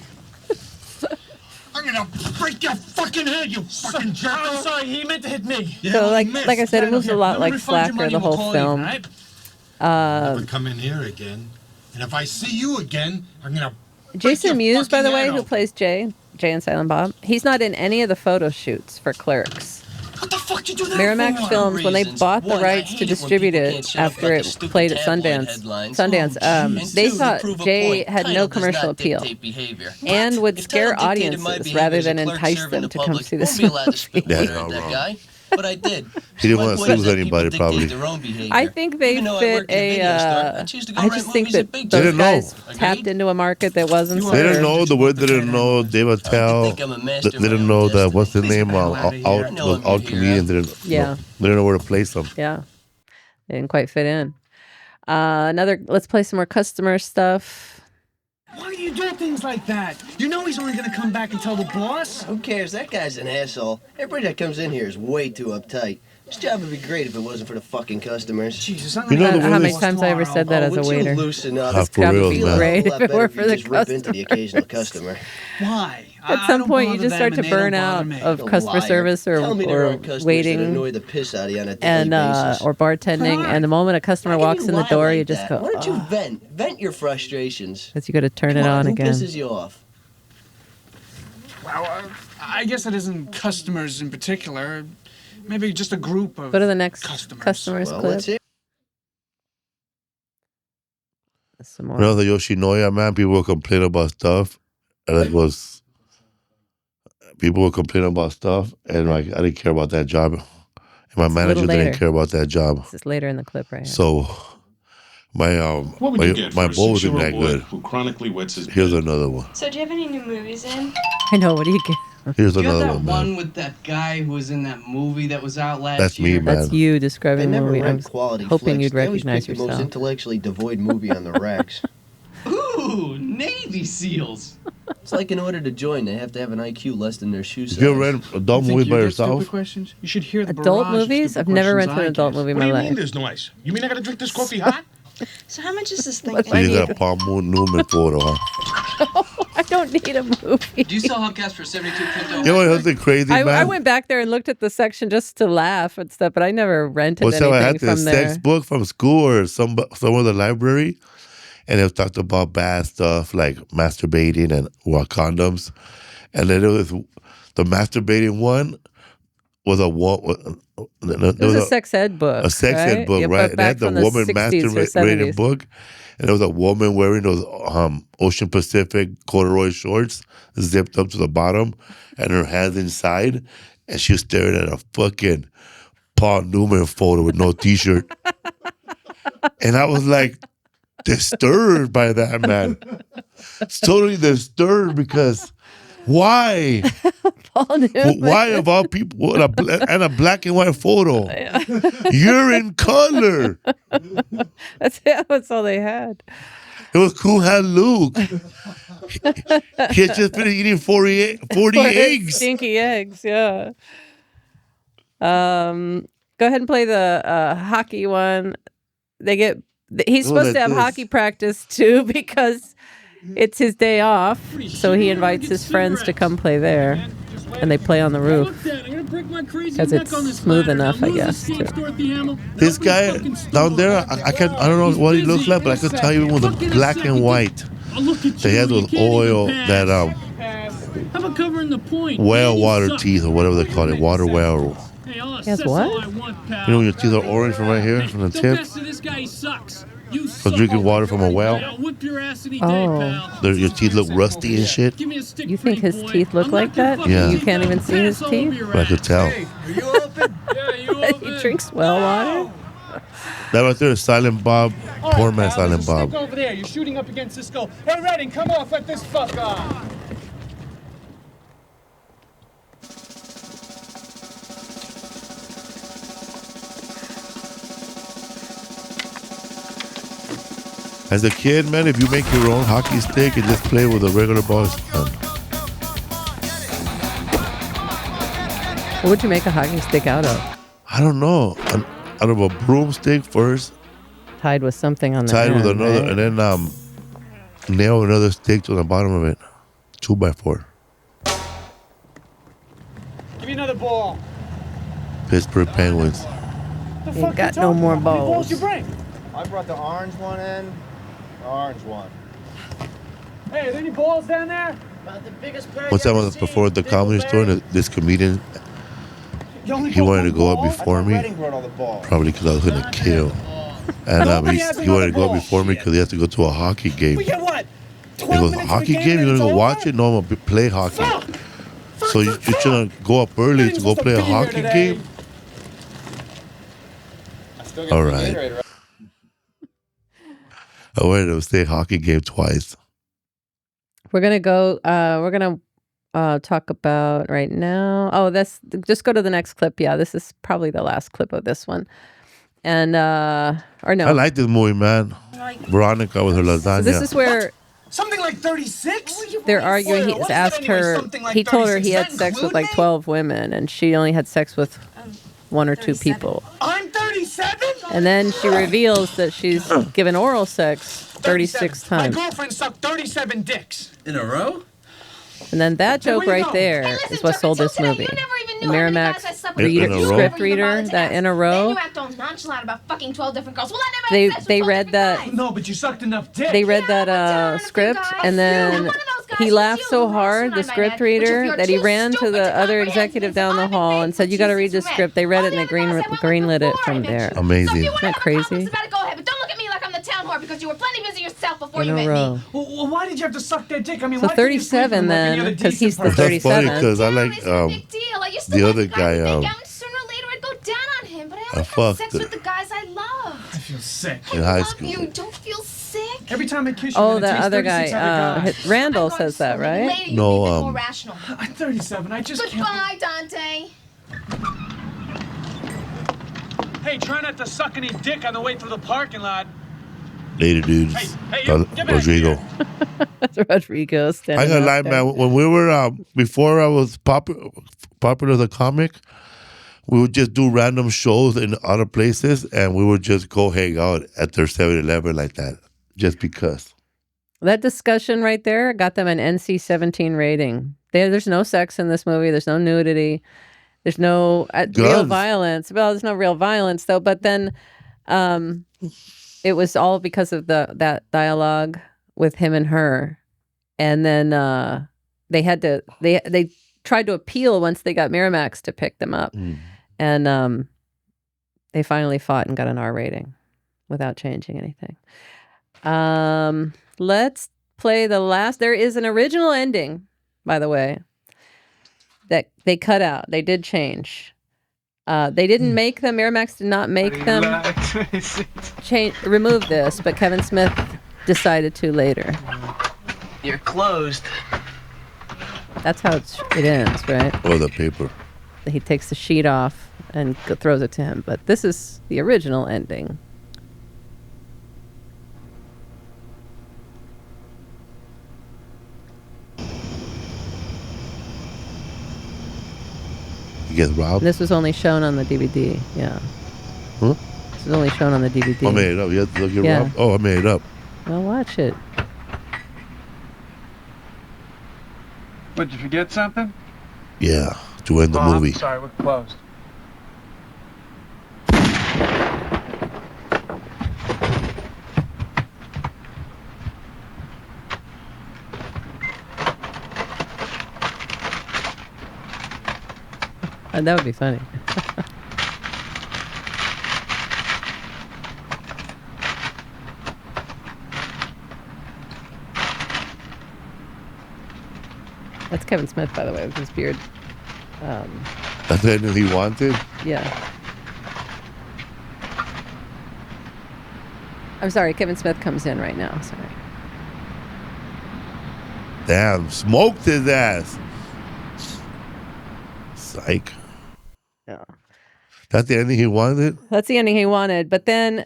I'm gonna break your fucking head, you fucking jerk! I'm sorry, he meant to hit me. Yeah, So, well, like he missed. I said, it moves a lot Let me like refund your Slacker, money the and we'll whole call it even, film. right? Never come in here again. And if I see you again, I'm gonna. Jason Mewes, by the way, who who plays Jay and Silent Bob, he's not in any of the photo shoots for Clerks. What the fuck you do that Miramax for? Films, when they reasons. bought the One, I rights hate to it when distribute people it can't shut up after about it the stupid played at tabloid Sundance, headlines. they And two, to thought prove a Jay point, had no title does commercial not appeal dictate behavior. and would If scare title dictated my audiences behavior rather as a than clerk entice serving them the to come public, see won't this be allowed to movie. speak That's to not that wrong. guy. But I did. He didn't My want to point is lose that anybody, people dictate probably. their own behavior. I think they Even though I fit worked at a video store, I choose to go I rent just think movies that at Big those They didn't guys know. tapped Agreed? into a market that wasn't They didn't served. know the word. They didn't know Dave Attell. think I'm a master They of my didn't own know that. destiny. What's the Please name? get the hell out of here. I know I'm All your comedians hero. didn't. Yeah. They didn't know where to place them. Yeah, they didn't quite fit in. Let's play some more customer stuff. Why do you do things like that? You know he's only gonna come back and tell the boss. Who cares? That guy's an asshole. Everybody that comes in here is way too uptight. This job would be great if it wasn't for the fucking customers. Jesus, I'm You know gonna the How way many they- times I ever said that as a would waiter? you loosen up? Ah, This for job would real, be man. great A lot if it better were if for you the just rip into the occasional customers. customer. Why? At some point, you just start to burn out of You customer liar. service or Tell me there aren't customers that waiting annoy the piss out of you on a daily and basis. or bartending. And the moment a customer How can walks you in the lie door, like you just that? go, Why don't you "Oh," vent your frustrations? because you got to turn Come it on who again. pisses you off? Well, I guess it isn't customers in particular. Maybe just a group of Go to the next customers. customers Well, clip. let's hear. Some more. You know the Yoshinoya, man, people will complain about stuff. And it was, people will complain about stuff. And like, I didn't care about that job. And my a little manager later. didn't care about that job. This is later in the clip, right? Here. So my What would you get my for a bowl wasn't 6-year-old that boy good. who chronically wets his Here's bed? another one. So do you have any new movies in? I know. What do you get? Here's You got another that one, one man. with that guy who was in that movie that was out last That's me, year? man. That's you They describing the never movie. I rent was quality hoping flicks. you'd They always recognize pick the most yourself. intellectually devoid movie on the racks. Ooh, Ooh, Navy SEALs. It's like in order to join, they have to have an IQ less than their shoe size. You ever read adult movies by yourself? Questions? You should hear the Adult movies? I've never rented an adult movie in my What do you mean life. there's no ice? You mean I gotta drink this coffee hot? So how much is this thing? So you got a Paul Newman photo, huh? I don't need a movie. Do you sell hubcaps for 72 crypto? You know what's something crazy, man? I went back there and looked at the section just to laugh and stuff, but I never rented Well, so I anything had the from there. sex book from school or somewhere in the library, and it talked about bad stuff like masturbating and condoms. And then there was the masturbating one was a It was a sex ed book. A sex ed right? book, Yeah, right? but And they had back the from the woman 60s or masturbating 70s. book, and there was a woman wearing those Ocean Pacific corduroy shorts zipped up to the bottom, and her hands inside, and she was staring at a fucking Paul Newman photo with no t-shirt. And I was like disturbed by that, man. Totally disturbed because why? Paul Newman. Why of all people and a black and white photo? You're in color. That's all they had. It was Cool Hand Luke. He had just finished eating 40 eggs. Stinky eggs, yeah. Go ahead and play the hockey one. He's supposed to have hockey practice too because it's his day off. So he invites his friends to come play there. And they play on the roof. Because it's smooth enough, I guess, too. This guy down there, I don't know what he looks like, but I could tell you with the black and white. They had those oil, that whale water teeth or whatever they call it, water whale. He has what? You know when your teeth are orange from right here, from the tip? From drinking water from a well? Oh. Your teeth look rusty and shit? You think his teeth look like that? Yeah. You can't even see his teeth? But I could tell. He drinks well water? That right there is Silent Bob, poor man Silent Bob. Over there, you're shooting up against this goal. Hey, Redding, come off, let this fuck on. As a kid, man, if you make your own hockey stick and just play with a regular ball, it's fun. What would you make a hockey stick out of? I don't know. Out of a broomstick first, Tied with something on the tied end, with another, right? and then nail another stick to the bottom of it. 2x4. Give me another ball. Pittsburgh Penguins. You got no more balls. You bring? I brought the orange one in. The orange one. Hey, are there any balls down there? One time I was before at the comedy store, and this comedian, he wanted to go up before me, probably because I was going to kill. And he wanted to go up before me because he had to go to a hockey game. We get what? He goes, a hockey game? You're going to go watch it? No, I'm going to play hockey. So you're trying to go up early to go play a hockey game? All right. I wanted to say hockey game twice. We're gonna go. We're gonna talk about right now. Oh, just go to the next clip. Yeah, this is probably the last clip of this one. And or no, I like this movie, man. Veronica with her lasagna. So this is where Something like 36? they're arguing. He's asked her. He told her he had sex with like 12 women, and she only had sex with one or two people. I'm 37? And then she reveals that she's given oral sex 36 times. My girlfriend sucked 37 dicks. In a row? And then that joke right there is what sold this movie. The Miramax script reader, that in a row. You act all nonchalant about fucking 12 different girls. Well, I never had sex with They 12 read different that. guys. No, but you sucked enough dick. They read that script, and then he laughed so hard, the script reader, that he ran to the other executive down the hall and said, "You got to read this script." They read it and they greenlit it from there. Amazing. Isn't that crazy? About it, go ahead, but don't look at me like I'm the town whore because you were plenty busy yourself before In you a met row. me. Well, why did you have to suck their dick? I mean, So why couldn't you sleep with 37 them like any other then, because he's the decent That's funny 37. because I like the other guy. Sooner or later, I'd go down on him, but I I only had fucked sex it. with the guys I loved. I feel sick. in high Love school. you. Don't feel sick. Every time I kiss you, Oh, I'm gonna the taste other 36 guy, other guys. Randall says that, right? Later, you No, make it more rational. I'm 37. I just can't. Goodbye, Dante. Hey, try not to suck any dick on the way through the parking lot. Later, dudes. Rodrigo. That's Rodrigo I standing gotta out lie, there. man. When we were before I was popular the comic, we would just do random shows in other places, and we would just go hang out at their 7-Eleven like that, just because. That discussion right there got them an NC-17 rating. There's no sex in this movie. There's no nudity. There's no real violence. Well, there's no real violence though. But then, it was all because of that dialogue with him and her, and then they tried to appeal once they got Miramax to pick them up, and they finally fought and got an R rating without changing anything. Let's play the last. There is an original ending, by the way, that they cut out. They did change. They didn't make them. Miramax did not make them remove this, but Kevin Smith decided to later. You're closed. That's how it ends, right? Or the paper. He takes the sheet off and throws it to him. But this is the original ending. Get robbed? This was only shown on the DVD, yeah. Huh? This was only shown on the DVD. I made it up. You have to get robbed? Oh, I made it up. Well, watch it. What, did you forget something? Yeah, to end the movie. I'm sorry, we're closed. That would be funny. That's Kevin Smith, by the way, with his beard. That's the ending he wanted? Yeah. I'm sorry, Kevin Smith comes in right now. Sorry. Damn, smoked his ass. Psych. Yeah. That's the ending he wanted? That's the ending he wanted. But then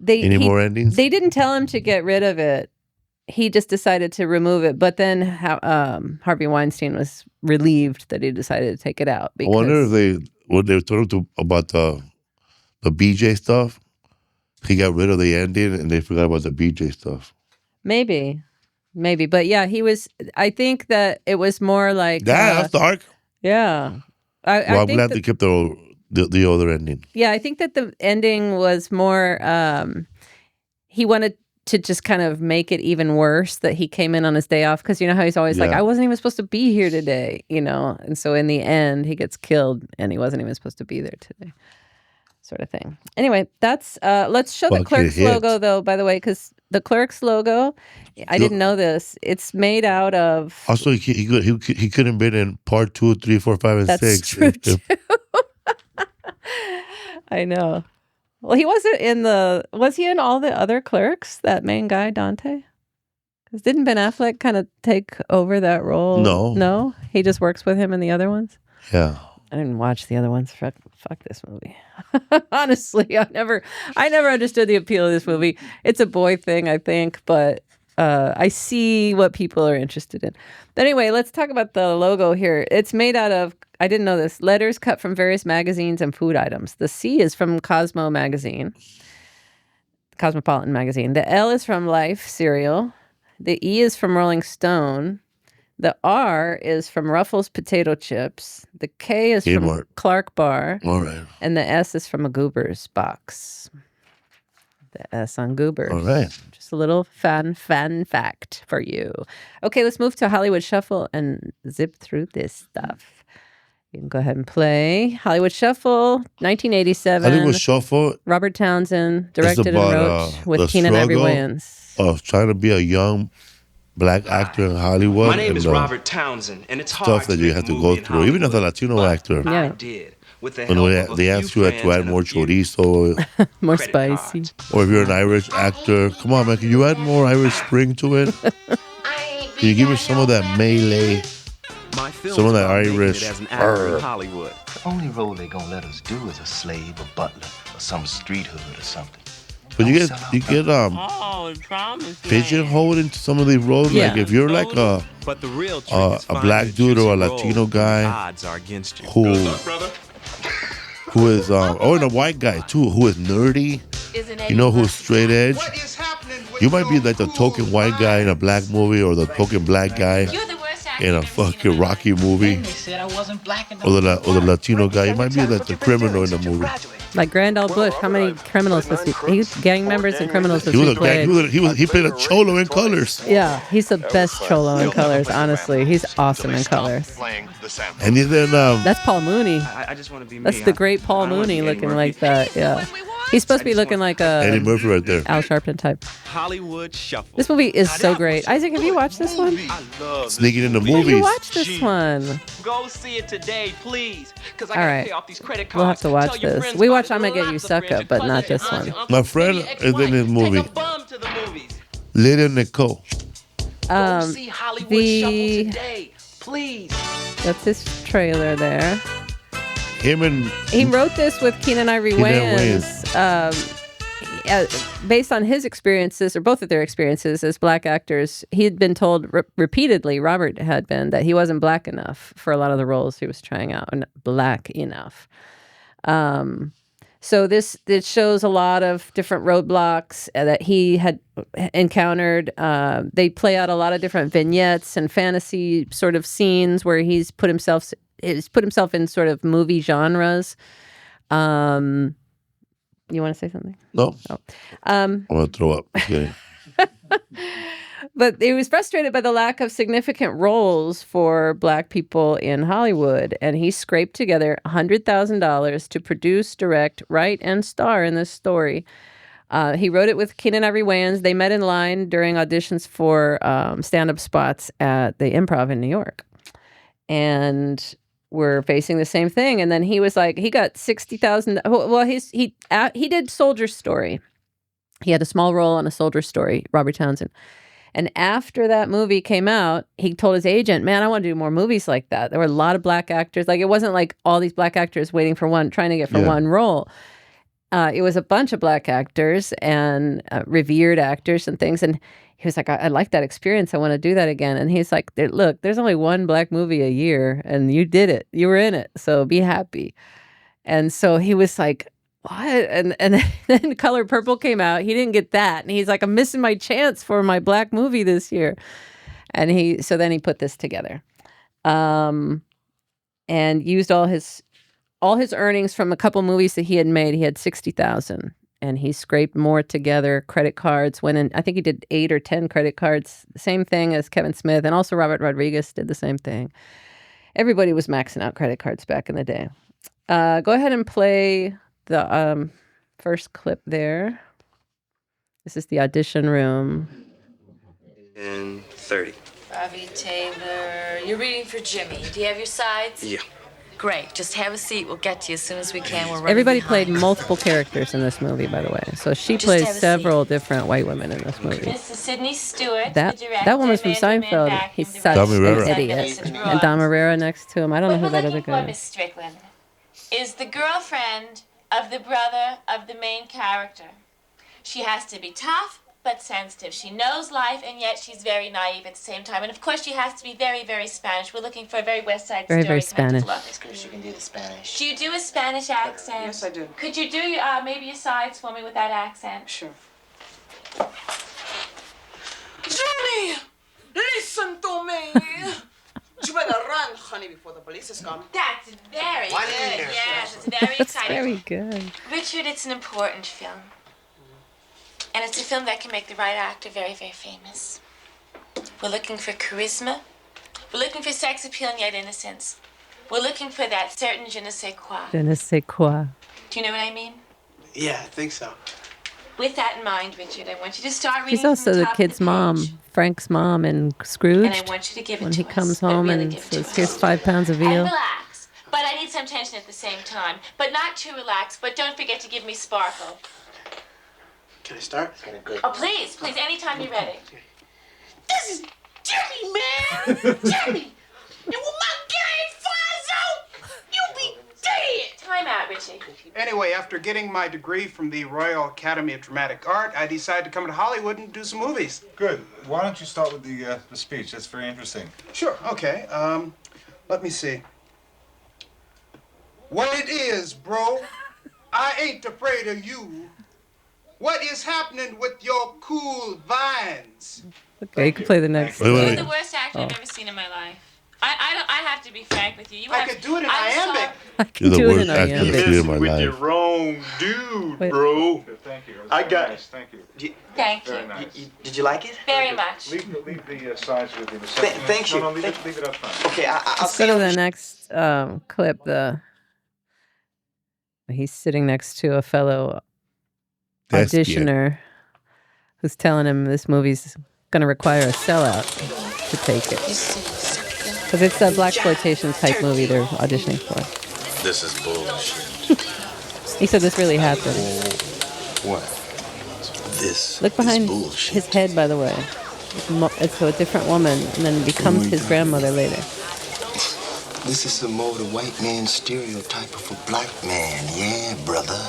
Any more endings? They didn't tell him to get rid of it. He just decided to remove it. But then Harvey Weinstein was relieved that he decided to take it out. I wonder if when they told him about the BJ stuff, he got rid of the ending and they forgot about the BJ stuff. Maybe. But yeah, I think that it was more like... That's dark. Yeah. I'm glad they kept the other ending. Yeah, I think that the ending was more... he wanted to just kind of make it even worse that he came in on his day off, because you know how he's always like, I wasn't even supposed to be here today, you know? And so in the end, he gets killed and he wasn't even supposed to be there today, sort of thing. Anyway, that's... let's show the Clerks logo, though, by the way, because the Clerks logo, I didn't know this. It's made out of... Also, he couldn't have been in part 2, 3, 4, 5, and 6. That's true, too. I know. Well, he wasn't in was he in all the other Clerks, that main guy, Dante? Because didn't Ben Affleck kind of take over that role? No? He just works with him in the other ones? Yeah. I didn't watch the other ones. Fuck this movie. Honestly, I never understood the appeal of this movie. It's a boy thing, I think, but I see what people are interested in. But anyway, let's talk about the logo here. It's made out of, I didn't know this, letters cut from various magazines and food items. The C is from Cosmopolitan magazine. The L is from Life cereal. The E is from Rolling Stone. The R is from Ruffles potato chips. The K is from Clark Bar. All right. And the S is from a Goobers box. The S on Goobers. All right. Just a little fun fact for you. Okay, let's move to Hollywood Shuffle and zip through this stuff. You can go ahead and play Hollywood Shuffle, 1987. Hollywood Shuffle. Robert Townsend directed and wrote with Keenan Ivory Wayans. Of trying to be a young black actor in Hollywood. My name is Robert Townsend, and it's hard stuff that you have to go through, even as a Latino actor. Yeah. I did. With the When they ask you to add more chorizo, more spicy, or if you're an Irish actor, come on, man, can you add more Irish spring to it? Can you give me some of that Malay, some of that Irish? Hollywood. The only role they're gonna let us do is a slave, a butler, or some street hood or something. But you get pigeonholed into some of these roles. Yeah. Like if you're like a black dude or a Latino guy who is and a white guy too who is nerdy, who's straight edge. You might be like the token white guy in a black movie or the token black guy in a fucking Rocky movie, or the Latino guy. You might be like the criminal in the movie. Like Grand Ole Bush, how many criminals was he? Gang members and criminals was he played? He played a cholo in Colors. Yeah, he's the best cholo in Colors. Honestly, he's awesome in Colors. And then that's Paul Mooney. I just want to be me. That's the great Paul Mooney looking like that. Yeah, he's supposed to be looking like a Eddie Murphy right there. Al Sharpton type. Hollywood Shuffle. This movie is so great. Isaac, have you watched this one? Sneaking in the You movies. watch this one. Go see it today, please. Because I All gotta right, pay off these credit cards. we'll have to watch Tell your this. friends We about watched it. I'm Gonna Get You Lots of Sucker, friends, but your not cousin, this auntie, one. uncle, My friend maybe is in ex-wife. this movie. Take a bum to the movies. Lydia Nicole. Go see Hollywood Shuffle today, please. That's his trailer there. He wrote this with Keenan Ivory Wayans, based on his experiences, or both of their experiences as black actors. He had been told repeatedly, Robert had been, that he wasn't black enough for a lot of the roles he was trying out, and black enough. So it shows a lot of different roadblocks that he had encountered. They play out a lot of different vignettes and fantasy sort of scenes where he's put himself in sort of movie genres. You want to say something? No. Oh. I'm going to throw up. Just kidding. But he was frustrated by the lack of significant roles for black people in Hollywood, and he scraped together $100,000 to produce, direct, write, and star in this story. He wrote it with Keenan Ivory Wayans. They met in line during auditions for stand-up spots at the Improv in New York, and were facing the same thing. And then he was like, he got $60,000. Well, he did Soldier Story. He had a small role on a Soldier Story, Robert Townsend. And after that movie came out, he told his agent, man, I want to do more movies like that. There were a lot of black actors. Like, it wasn't like all these black actors waiting for trying to get for one role. It was a bunch of black actors and revered actors and things. And he was like, I like that experience. I want to do that again. And he's like, look, there's only one black movie a year and you did it. You were in it. So be happy. And so he was like, what? And then Color Purple came out. He didn't get that. And he's like, I'm missing my chance for my black movie this year. And then he put this together. And used all his earnings from a couple movies that he had made. He had $60,000. And he scraped more together. Credit cards went in. I think he did 8 or 10 credit cards. Same thing as Kevin Smith. And also Robert Rodriguez did the same thing. Everybody was maxing out credit cards back in the day. Go ahead and play the first clip there. This is the audition room. And 30. Bobby Taylor, you're reading for Jimmy. Do you have your sides? Yeah. Great. Just have a seat. We'll get to you as soon as we can. We're running Everybody behind. played multiple characters in this movie, by the way. So she Just plays have a several different white women in this movie. Mrs. Sidney Stewart, That the director, that one was from Amanda Seinfeld. Mann, He's the such Dom an Herrera. idiot. Second And Dom Herrera next to him. I don't know What who we're that other looking guy for, is. Miss Strickland, is the girlfriend of the brother of the main character. She has to be tough but sensitive. She knows life, and yet she's very naive at the same time. And of course, she has to be very, very Spanish. We're looking for a very West Side Very, Story very kind of Spanish. look. That's because you can do the Spanish. Do you do a Spanish accent? Yes, I do. Could you do maybe your sides for me with that accent? Sure. Johnny, listen to me. You better run, honey, before the police is coming. That's very Why good. didn't you? Yes, it's very That's exciting. very good. Richard, it's an important film. And it's a film that can make the right actor very, very famous. We're looking for charisma. We're looking for sex appeal and yet innocence. We're looking for that certain je ne sais quoi. Je ne sais quoi. Do you know what I mean? Yeah, I think so. With that in mind, Richard, I want you to start reading She's also from the top of kid's the mom, page. Frank's mom in Scrooge. And I want you to give it when to he us, comes but home really and give it to says, us. here's 5 pounds of And veal. relax. But I need some tension at the same time. But not too relaxed. But don't forget to give me sparkle. Can I start? Oh, please, anytime you're ready. This is Jimmy, man! Jimmy! And when my gang finds out, you'll be dead! Time out, Richie. Anyway, after getting my degree from the Royal Academy of Dramatic Art, I decided to come to Hollywood and do some movies. Good. Why don't you start with the speech? That's very interesting. Sure, okay. Let me see. What it is, bro, I ain't afraid of you. What is happening with your cool vines? Okay, you can play the next. You're the worst actor I've ever seen in my life. I have to be frank with you. I could do it in iambic. You're the do it worst in actor I've iambic. seen in my With life. your wrong dude, Wait. bro. Thank you. I got nice. Thank you. Thank you. Very nice. Did you like it? Very much. Leave the signs with you. The Thank you. No, leave it up front. Okay, I'll Let's see go to you. the next clip. He's sitting next to a fellow auditioner who's telling him this movie's going to require a sellout to take it. Because it's a blaxploitation type movie they're auditioning for. This is bullshit. He said this really happened. What? This Look behind is bullshit. his head, by the way. It's a different woman, and then becomes his grandmother later. This is some more the white man's stereotype of a black man. Yeah, brother.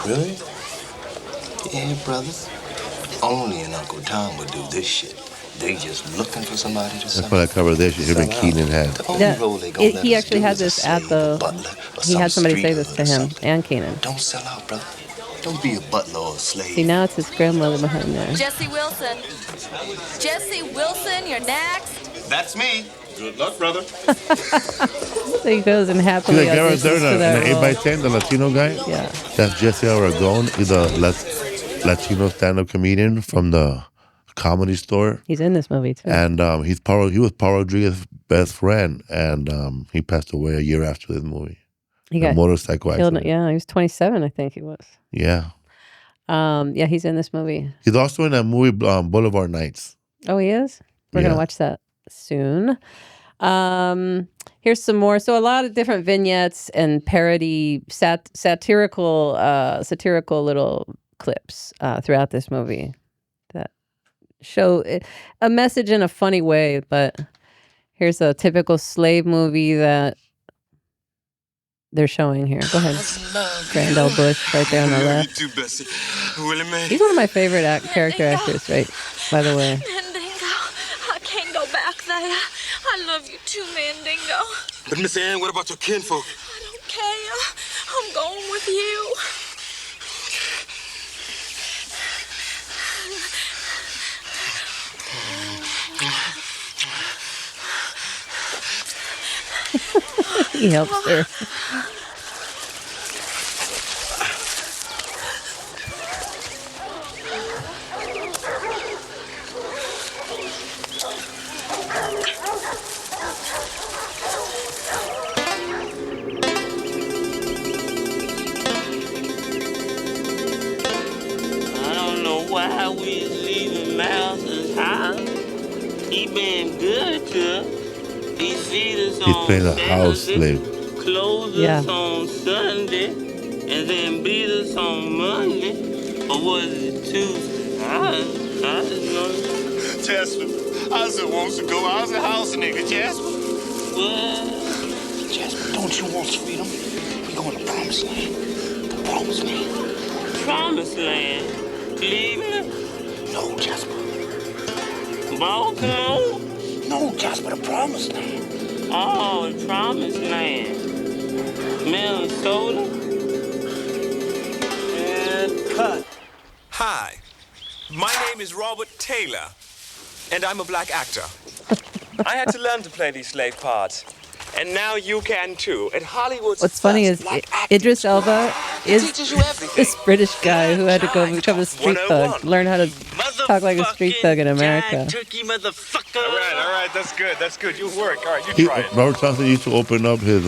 Really? Yeah, brother. Only an Uncle Tom would do this shit. They just looking for somebody to That's what I covered this. Him and Keenan had. He actually had this at the. He had somebody say this to him and Keenan. Don't sell out, brother. Don't be a butler or a slave. See, now it's his grandmother behind there. Jesse Wilson. Jesse Wilson, you're next. That's me. Good luck, brother. So he goes and See happily that guy right auditions there, for the that 8x10, the Latino guy? Yeah. That's Jesse Aragon. He's a Latino stand-up comedian from the Comedy Store. He's in this movie, too. And he was Paul Rodriguez's best friend, and he passed away a year after this movie. He got a motorcycle killed. accident. Yeah, he was 27, I think he was. Yeah. Yeah, he's in this movie. He's also in that movie, Boulevard Nights. Oh, he is? We're going to watch that soon. Here's some more. So a lot of different vignettes and parody, satirical little clips throughout this movie that show a message in a funny way. But here's a typical slave movie that they're showing here. Go ahead. Grand old Bush right there on the left. He's one of my favorite character actors, right? By the way. Mandingo, I can't go back there. I love you too, Mandingo. But Miss Ann, what about your kinfolk? I don't care. I'm going with you. He helps her. I don't know why we leaving Mouse's house. He been good to us. He feed us He's on playing a house Saturday, slave. clothe us on Sunday, and then beat us on Monday. Or was it Tuesday? I don't know. Jasper, I was wants to go. I was a house nigga, Jasper. What? Jasper, don't you want freedom? We going to Promised Land. The Promised Land. Promised Land? Cleveland? No, Jasper. Baltimore? No, Jasper, the Promised Land. Oh, the Promised Land. Minnesota? And cut. Hi, my name is Robert Taylor, and I'm a black actor. I had to learn to play these slave parts, and now you can too. At Hollywood's What's funny is Idris Elba is this British guy who had to go become a street thug, learn how to talk like a street thug in America. Turkey motherfucker. All right, that's good. You work. All right, you try it. Robert Johnson used to open up his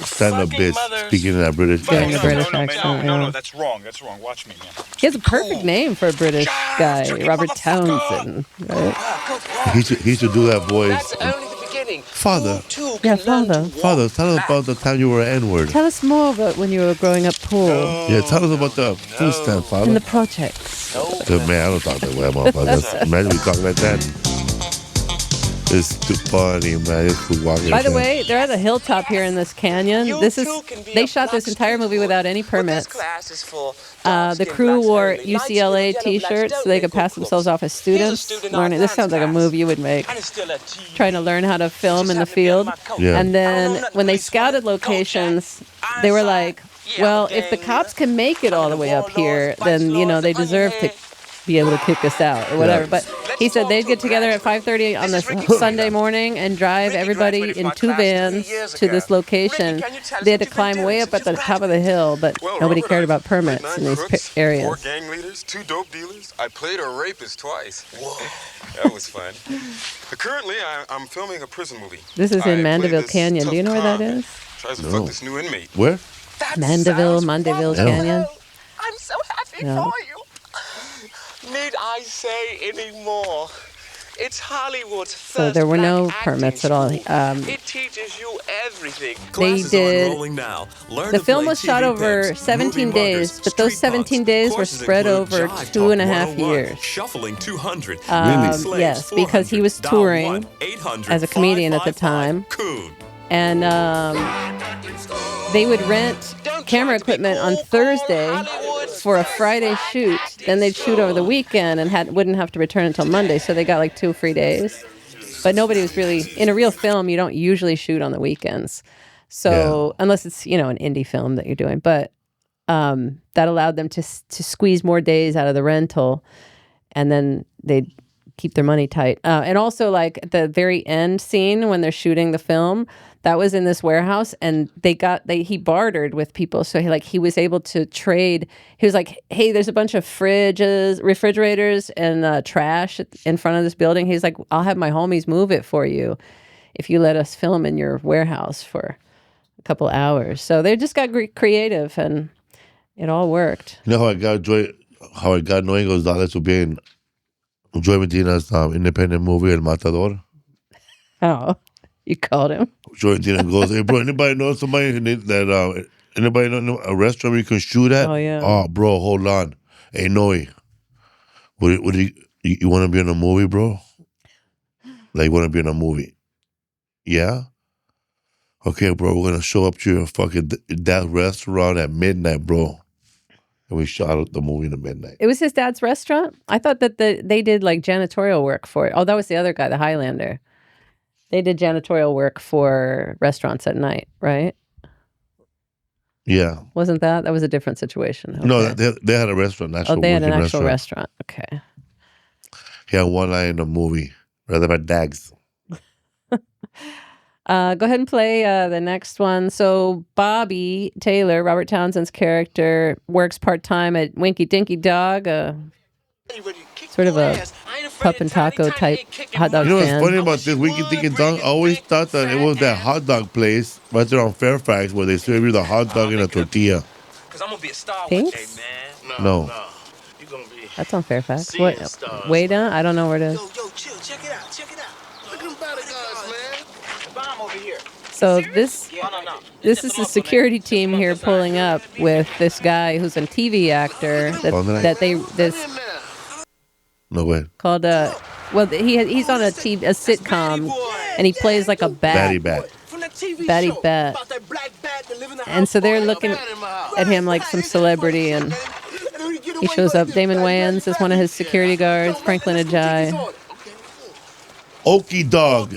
stand-up bits speaking in that British Doing the accent. British accent. No, yeah. that's wrong. Watch me, man. He has a perfect name for a British guy, Robert Townsend. Right? He used to do that voice. That's only the beginning. Father. Yeah, father. Father, tell us about the time you were an N-word. Tell us more about when you were growing up poor. Yeah, tell us about the food stamp, Father. In the projects. Good man, I don't talk that way, motherfucker. Imagine we talking like that. It's too funny, man. It's too walking. By the way, they're at a hilltop here in this canyon. They shot this entire movie without any permits. The crew wore UCLA T-shirts so they could pass themselves off as students. Learning. This sounds like a movie you would make. Trying to learn how to film in the field. Yeah. And then when they scouted locations, they were like, well, if the cops can make it all the way up here, then, they deserve to be able to kick us out or whatever. But he said they'd get together at 5:30 on this Sunday morning and drive everybody in 2 vans to this location. They had to climb way up at the top of the hill, but nobody cared about permits in these areas. 4 gang leaders, 2 dope dealers. I played a rapist twice. That was fun. Currently, I'm filming a prison movie. This is in Mandeville Canyon. Do you know where that is? Tries to fuck this new inmate. Where? Mandeville Canyon. I'm so happy Yeah. for you. Need I say any more? It's Hollywood's So there were no permits at all. It teaches you everything. They did. The film was shot over 17 days, but those 17 days were spread over 2.5 years. Shuffling 200. Yes, because he was touring as a comedian at the time. And they would rent camera equipment on Thursday for a Friday shoot. Then they'd shoot over the weekend and wouldn't have to return until Monday. So they got like 2 free days. But nobody was really, in a real film, you don't usually shoot on the weekends. So unless it's, an indie film that you're doing. But that allowed them to squeeze more days out of the rental. And then they'd keep their money tight. And also, like, at the very end scene when they're shooting the film, that was in this warehouse, and he bartered with people. So he was able to trade. He was like, hey, there's a bunch of refrigerators and trash in front of this building. He's like, I'll have my homies move it for you if you let us film in your warehouse for a couple hours. So they just got creative, and it all worked. You know how I got No Angles Dollars to be in Joy Medina's independent movie El Matador? Oh, you called him? Joy Medina goes, hey, bro, anybody know somebody anybody know a restaurant where you can shoot at? Oh, yeah. Oh, bro, hold on. Hey, Noe, you want to be in a movie, bro? Like, you want to be in a movie? Yeah? Okay, bro, we're going to show up to your that restaurant at midnight, bro. And we shot the movie in midnight. It was his dad's restaurant? I thought that they did like janitorial work for it. Oh, that was the other guy, the Highlander. They did janitorial work for restaurants at night, right? Yeah. Wasn't that? That was a different situation. Okay. No, they had a restaurant. They had an actual restaurant. Okay. He had one line in the movie. Rather about dags. Go ahead and play the next one. So Bobby Taylor, Robert Townsend's character, works part-time at Winky Dinky Dog, sort of a pup and taco type hot dog You know what's stand. funny about this Winky Dinky Dog? I always thought that it was that hot dog place right there on Fairfax where they serve you the hot dog in a tortilla. Pink's? No. That's on Fairfax. What? Wada? I don't know where it is. Yo, chill, check it out. Look at them bodyguards, man. The bomb over here. So this is the security team here pulling up with this guy who's a TV actor No way. called he's on a sitcom, and he plays like a bat. Batty bat. And so they're looking at him like some celebrity, and he shows up. Damon Wayans is one of his security guards. Franklin Ajayi. Okie Dog.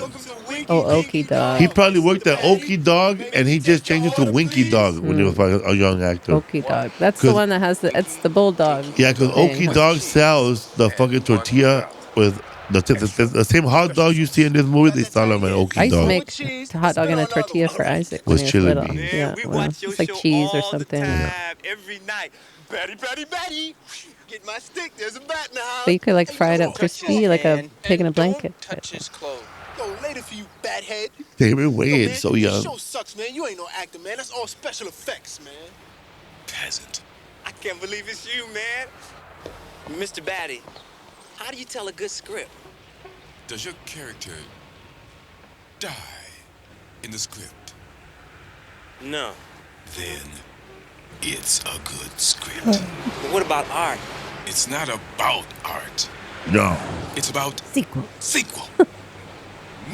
Oh, Okie Dog. He probably worked at Okie Dog, and he just changed it to Winky Dog when he was like a young actor. Okie Dog. That's the one that has it's the bulldog. Yeah, because Okie Dog sells the fucking tortilla with the same hot dog you see in this movie. They sell them at Okie Dog. I used to make hot dog and a tortilla for Isaac when he was chili little. beans. Yeah, well, it's like cheese or something. Every night. Batty. Get my stick. There's a bat in the house. So you could like fry it up crispy like a pig in a blanket. Touch his clothes. Yo, later for you, bat head. Damon Wayans, so young. This show sucks, man. You ain't no actor, man. That's all special effects, man. Peasant. I can't believe it's you, man. Mr. Batty, how do you tell a good script? Does your character die in the script? No. Then it's a good script. But what about art? It's not about art. No. It's about sequel.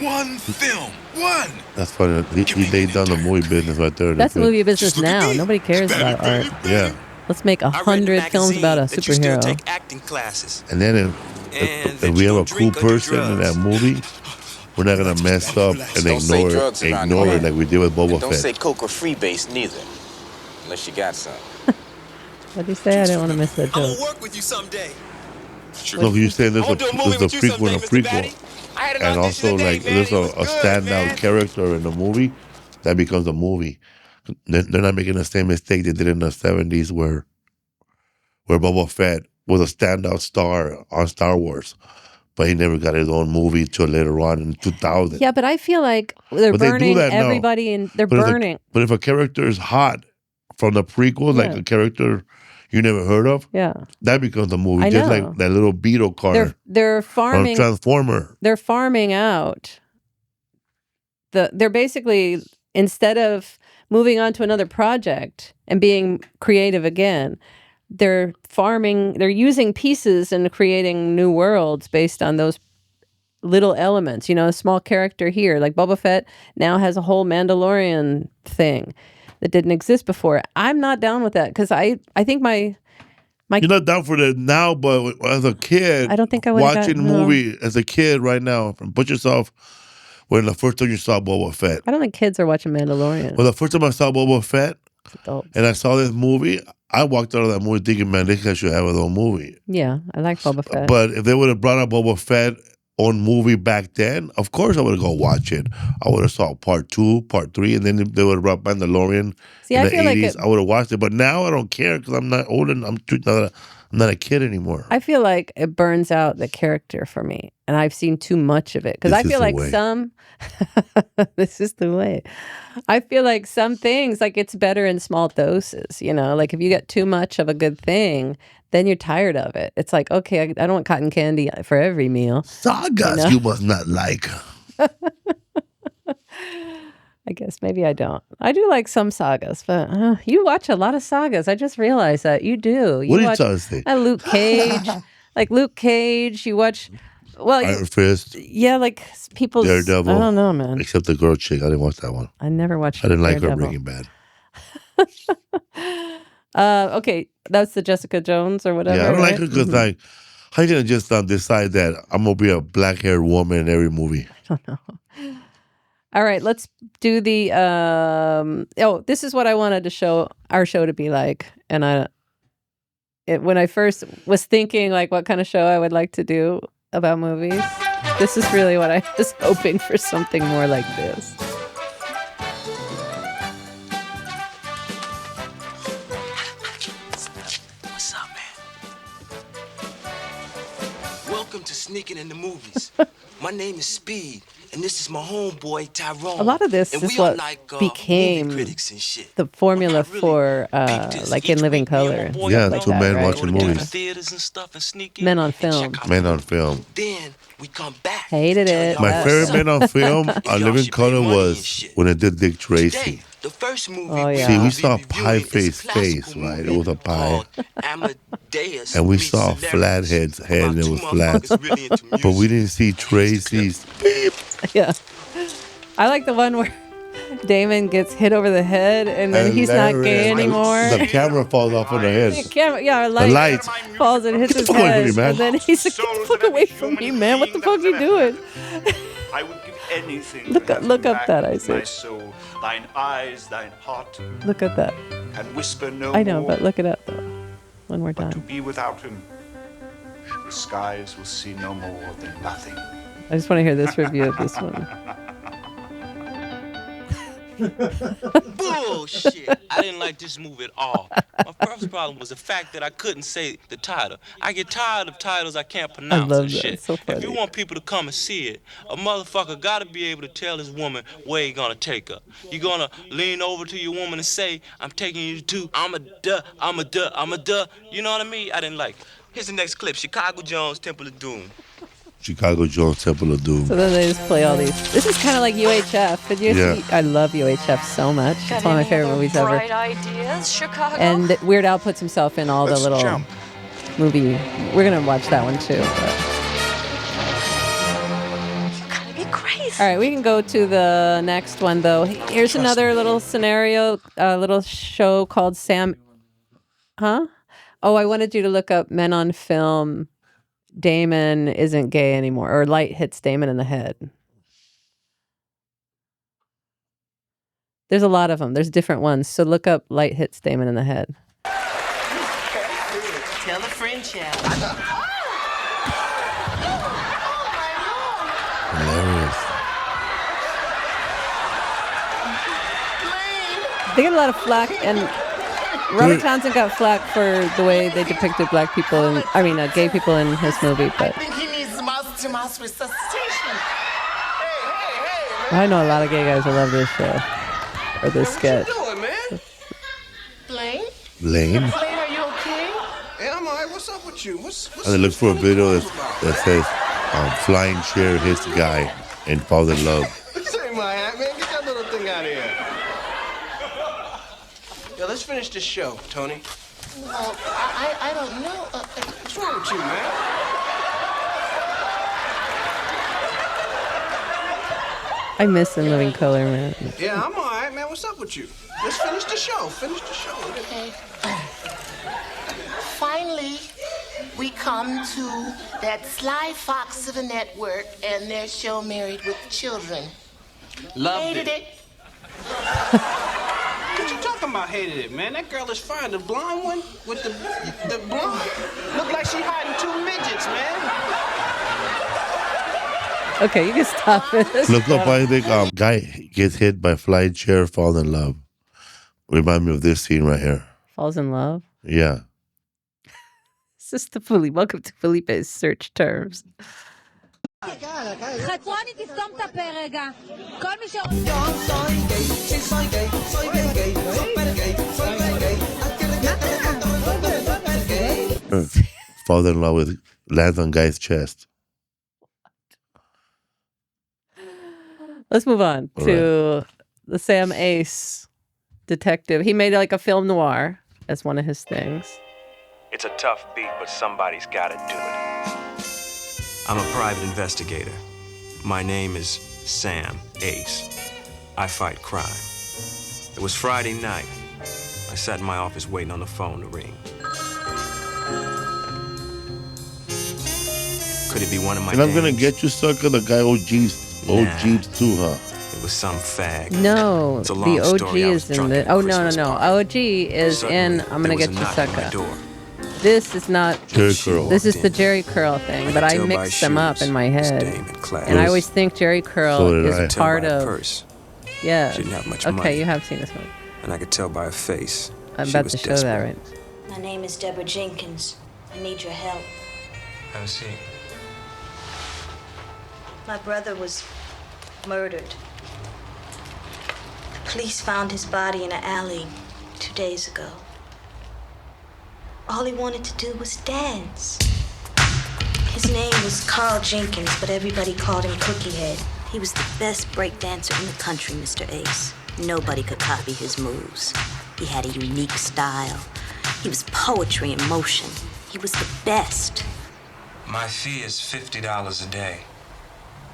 One film. One. That's funny. He laid down the movie business right there. That's the movie business now. Nobody cares about art. Yeah. Let's make 100 films about a superhero. Acting classes. And then if we have a cool person in that movie, we're not gonna mess up and ignore it like we did with Boba Don't Fett. say coke or freebase neither, unless you got some. What'd you say? I didn't want to miss that joke. Work with you someday. No, you saying there's a prequel and a prequel. And also, like, there's a standout character in the movie that becomes a movie. They're not making the same mistake they did in the 70s where Boba Fett was a standout star on Star Wars, but he never got his own movie till later on in 2000. Yeah, but I feel like they're burning everybody and they're burning. But if a character is hot from the prequel, like a character you never heard of, that becomes a movie. I Just know. like that little beetle car. They're farming Transformer. They're farming out. They're basically, instead of moving on to another project and being creative again, they're using pieces and creating new worlds based on those little elements. You know, a small character here, like Boba Fett now has a whole Mandalorian thing that didn't exist before. I'm not down with that because I think my You're not down for that now, but as a kid, I don't think I would watching movie as a kid right now. Put yourself when the first time you saw Boba Fett. I don't think kids are watching Mandalorian. Well, the first time I saw Boba Fett and I saw this movie, I walked out of that movie thinking, man, this guy should have his own movie. Yeah, I like Boba Fett. But if they would have brought up Boba Fett on movie back then, of course I would have go watch it. I would have saw part 2, part 3, and then if they would have brought Mandalorian in the 80s, I would have watched it. But now I don't care because I'm not old and I'm not a kid anymore. I feel like it burns out the character for me, and I've seen too much of it because I feel like some. This is the way. I feel like some things, like it's better in small doses. You know, like if you get too much of a good thing, then you're tired of it. It's like, okay, I don't want cotton candy for every meal. Sagas you must not like. I guess maybe I don't. I do like some sagas, but you watch a lot of sagas. I just realized that you do. What are you watch trying to say? Luke Cage, like Luke Cage. You watch, Iron Fist. Yeah, like people. Daredevil. I don't know, man. Except the girl chick. I didn't watch that one. I never watched. I didn't like her Daredevil. Breaking Bad. Okay, that's the Jessica Jones or whatever. Yeah, I don't like right? her because like, how you gonna just decide that I'm gonna be a black-haired woman in every movie? I don't know. All right, let's do the. This is what I wanted to show our show to be like, and when I first was thinking like what kind of show I would like to do about movies, this is really what I was hoping for, something more like this. What's up, man? Welcome to Sneaking in the Movies. My name is Speed, and this is my homeboy Tyrone. A lot of this and is we what are like, became movie critics and shit. the formula for like in Living Color. Yeah, like two that, men right? watching movies. Men on Film. Men on Film. Then we come back. Hated it. My favorite Men on Film on Living Color was when it did Dick Tracy. The first movie See, we saw Pie-Face face, right? It was a pie. And we saw Flathead's head and it was flat. But we didn't see Tracy's. Yeah. I like the one where Damon gets hit over the head and then he's not gay anymore. The camera falls off on the head. Our The lights. falls and hits his fuck away head. from me, man. And then he's like, get the fuck away from me, man. What the fuck are you doing? I would give anything Look to up- have look thee up back that, in Isaac. my soul, thine eyes, thine heart, Look at that. and whisper no I know, more. but look it up though when we're To done. be without him, the skies will see no more than nothing. I just want to hear this review of this one. Bullshit. I didn't like this movie at all. My first problem was the fact that I couldn't say the title. I get tired of titles I can't pronounce love and that. shit. It's so funny. If you want people to come and see it, a motherfucker gotta be able to tell his woman where he gonna take her. You gonna lean over to your woman and say, I'm taking you to, I'm a duh. You know what I mean? I didn't like it. Here's the next clip, Chicago Jones, Temple of Doom. Chicago Jones, Temple of Doom. So then they just play all these. This is kind of like UHF. Did you see? I love UHF so much. It's one of my favorite movies ever. Bright ideas, Chicago. And Weird Al puts himself in all the little movie. We're gonna watch that one too. But. You gotta be crazy. All right, we can go to the next one, though. Here's another little scenario, a little show called Sam. Huh? Oh, I wanted you to look up Men on Film. Damon isn't gay anymore, or light hits Damon in the head. There's a lot of them. There's different ones. So look up light hits Damon in the head. Tell a friend, child. Hilarious. They get a lot of flack, and Robert Townsend got flack for the way they depicted black people, gay people in his movie. But I think he needs mouth-to-mouth resuscitation. I know a lot of gay guys who love this show or this sketch. What you doing, man? Blaine? Lane? Blaine, are you okay? Hey, I'm all right. What's up with you? What's I look for a video that says flying chair hits the guy and falls in love. This ain't my hat, man. Get that little thing out of here. Yo, let's finish this show, Tony. Well, I don't know. What's wrong with you, man? I miss In Living Color, man. Yeah, I'm all right, man. What's up with you? Let's finish the show. Finish the show. Okay. Finally, we come to that sly fox of a network and their show Married with Children. Hated it. What you talking about, hated it, man? That girl is fine. The blonde one with the blonde look like she hiding two midgets, man. Okay, you can stop it. Look up, I think guy gets hit by flying chair, falls in love. Remind me of this scene right here. Falls in love? Yeah. This is the Felipe. Welcome to Felipe's search terms. חצרוני תסתום את הפה רגע. כל מי ש... Falls in love with, lands on guy's chest. Let's move on to the Sam Ace detective. He made like a film noir as one of his things. It's a tough beat, but somebody's got to do it. I'm a private investigator. My name is Sam Ace. I fight crime. It was Friday night. I sat in my office waiting on the phone to ring. Could it be one of my And I'm gonna dames? get you, sucker. The guy OGs too, huh? It was some fag. No, It's a long the OG story. I was is in drunk the. at a Oh, no. Christmas party. OG is in I'm Gonna There Get was a You, knock on my Sucker. door. This is not. Jerry Curl. This is the Jerry Curl thing, but I Tell by mixed them up shoes, in my head. class. And I always think Jerry Curl So did I. is Tell part by a of. purse. Yeah. She didn't have much Okay, money. you have seen this one. And I could tell by her face. I'm she about was to show desperate. that, right? My name is Deborah Jenkins. I need your help. Have a seat. My brother was murdered. The police found his body in an alley 2 days ago. All he wanted to do was dance. His name was Carl Jenkins, but everybody called him Cookie Head. He was the best break dancer in the country, Mr. Ace. Nobody could copy his moves. He had a unique style. He was poetry in motion. He was the best. My fee is $50 a day,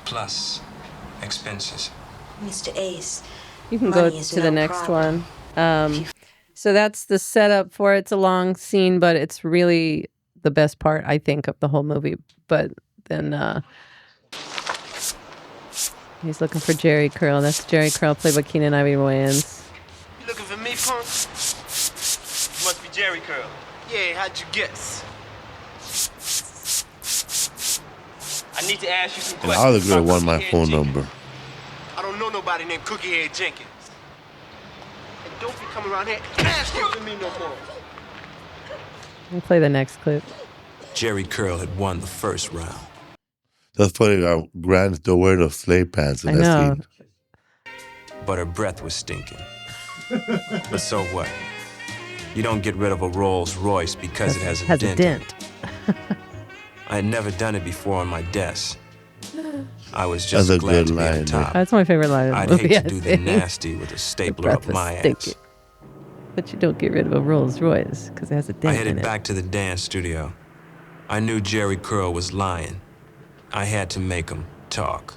plus expenses. Mr. Ace, You can go money is to the no next problem. one. So that's the setup for it. It's a long scene, but it's really the best part, I think, of the whole movie. But then he's looking for Jerry Curl. That's Jerry Curl, played by Keenan Ivory Wayans. You looking for me, punk? Must be Jerry Curl. Yeah, how'd you guess? I need to ask you some And the other girl won my phone number. I don't know nobody named Cookie Head Jenkins. And don't be coming around here asking for me no more. We'll play the next clip. Jerry Curl had won the first round. That's funny. Grant's still wearing those slave pants in I that know. scene. But her breath was stinking. But so what? You don't get rid of a Rolls Royce because it has a dent. I had never done it before on my desk. I was just That's a glad good to be line, on top. That's my favorite line of the I'd movie, hate I to do the think. nasty with a stapler up breath was my ass. stinking. But you don't get rid of a Rolls Royce because it has a I dent in headed it. back to the dance studio. I knew Jerry Curl was lying. I had to make him talk.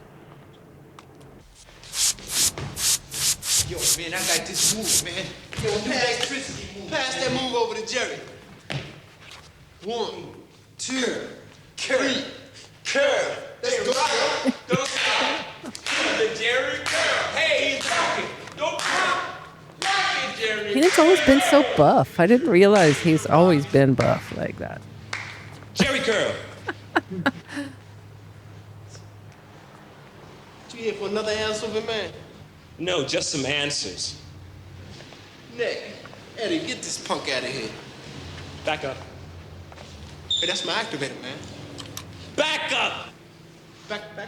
Yo, man, I got this move, man. Yo, pass that move over to Jerry. 1, 2, 3, curve. Let's go. Don't stop. The Jerry curve. Hey, he's talking. Don't stop. Rock it, Jerry. Keenan's always been so buff. I didn't realize he's always been buff like that. Jerry curve. You here for another answer, man? No, just some answers. Nick, Eddie, get this punk out of here. Back up. Hey, that's my activator, man. Back up! Back up.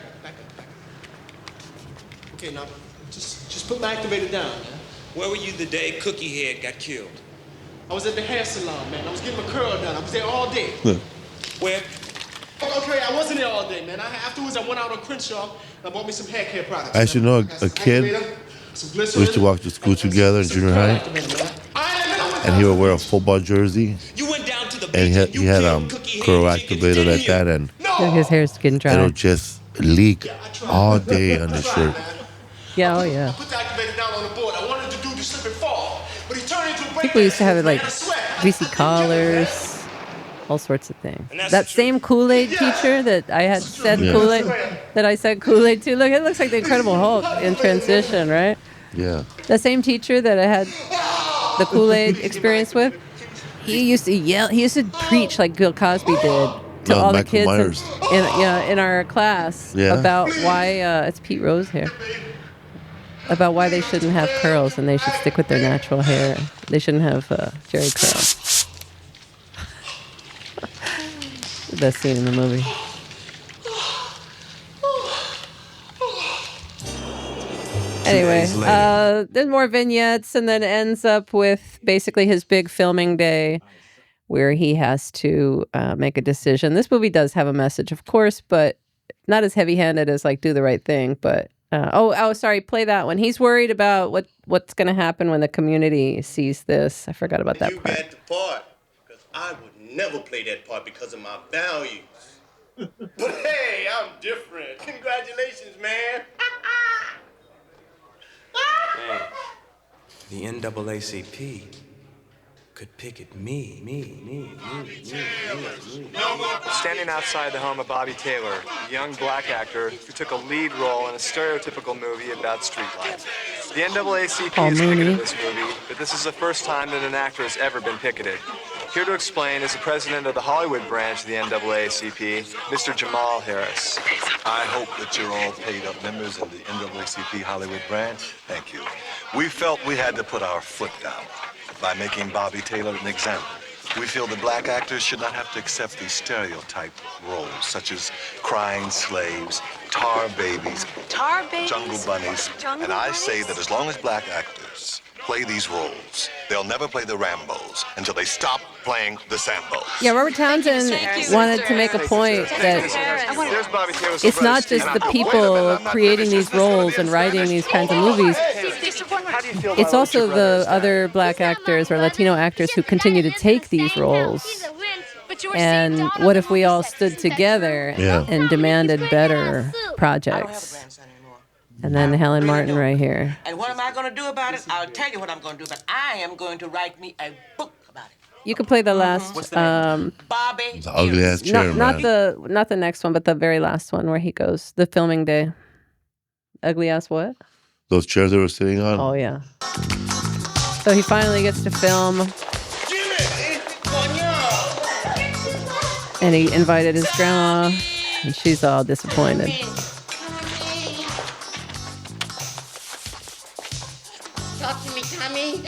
Okay, now, just put my activator down, man. Where were you the day Cookie Head got killed? I was at the hair salon, man. I was getting my curl done. I was there all day. Where? Okay, I wasn't there all day, man. Afterwards, I went out on Crenshaw and I bought me some hair care products. I should know a kid. We used to walk to school together in junior high, and he would wear a football jersey, and he had curl activator like that, and his hair's getting dry. it'll just leak all day on his shirt. Yeah, oh yeah. I put the activator down on the board. I wanted to do the slip and fall, but he turned into a break. People used to have like greasy collars. All sorts of things. That same Kool-Aid teacher that I had said Kool-Aid, that I said Kool-Aid to. Look, it looks like the Incredible Hulk in transition, right? Yeah. The same teacher that I had the Kool-Aid experience with, he used to yell. He used to preach like Bill Cosby did to all the kids in our class about why it's Pete Rose here. About why they shouldn't have curls and they should stick with their natural hair. They shouldn't have Jerry curl. The best scene in the movie. Anyway, there's more vignettes, and then ends up with basically his big filming day where he has to make a decision. This movie does have a message, of course, but not as heavy-handed as like Do the Right Thing. But sorry, play that one. He's worried about what's going to happen when the community sees this. I forgot about that part. You had the part, because I would never play that part because of my values. But hey, I'm different. Congratulations, man. The NAACP could picket me. Standing outside the home of Bobby Taylor, a young black actor who took a lead role in a stereotypical movie about street life. The NAACP has picketed this movie, but this is the first time that an actor has ever been picketed. Here to explain is the president of the Hollywood branch of the NAACP, Mr. Jamal Harris. I hope that you're all paid up members of the NAACP Hollywood branch. Thank you. We felt we had to put our foot down by making Bobby Taylor an example. We feel that black actors should not have to accept these stereotype roles, such as crying slaves, tar babies, jungle bunnies. And I say that as long as black actors play these roles, they'll never play the Rambos until they stop playing the Sambos. Yeah, Robert Townsend wanted to make a point that it's not just the people creating these roles and writing these kinds of movies. It's also the other black actors or Latino actors who continue to take these roles. And what if we all stood together and demanded better projects? And then Helen Martin right here. And what am I going to do about it? I'll tell you what I'm going to do about it. I am going to write me a book about it. You could play the last, Bobby. The ugly ass chair, not the next one, but the very last one where he goes, the filming day. Ugly ass what? Those chairs they were sitting on? Oh, yeah. So he finally gets to film. And he invited his grandma, and she's all disappointed. Talk to me, Tommy.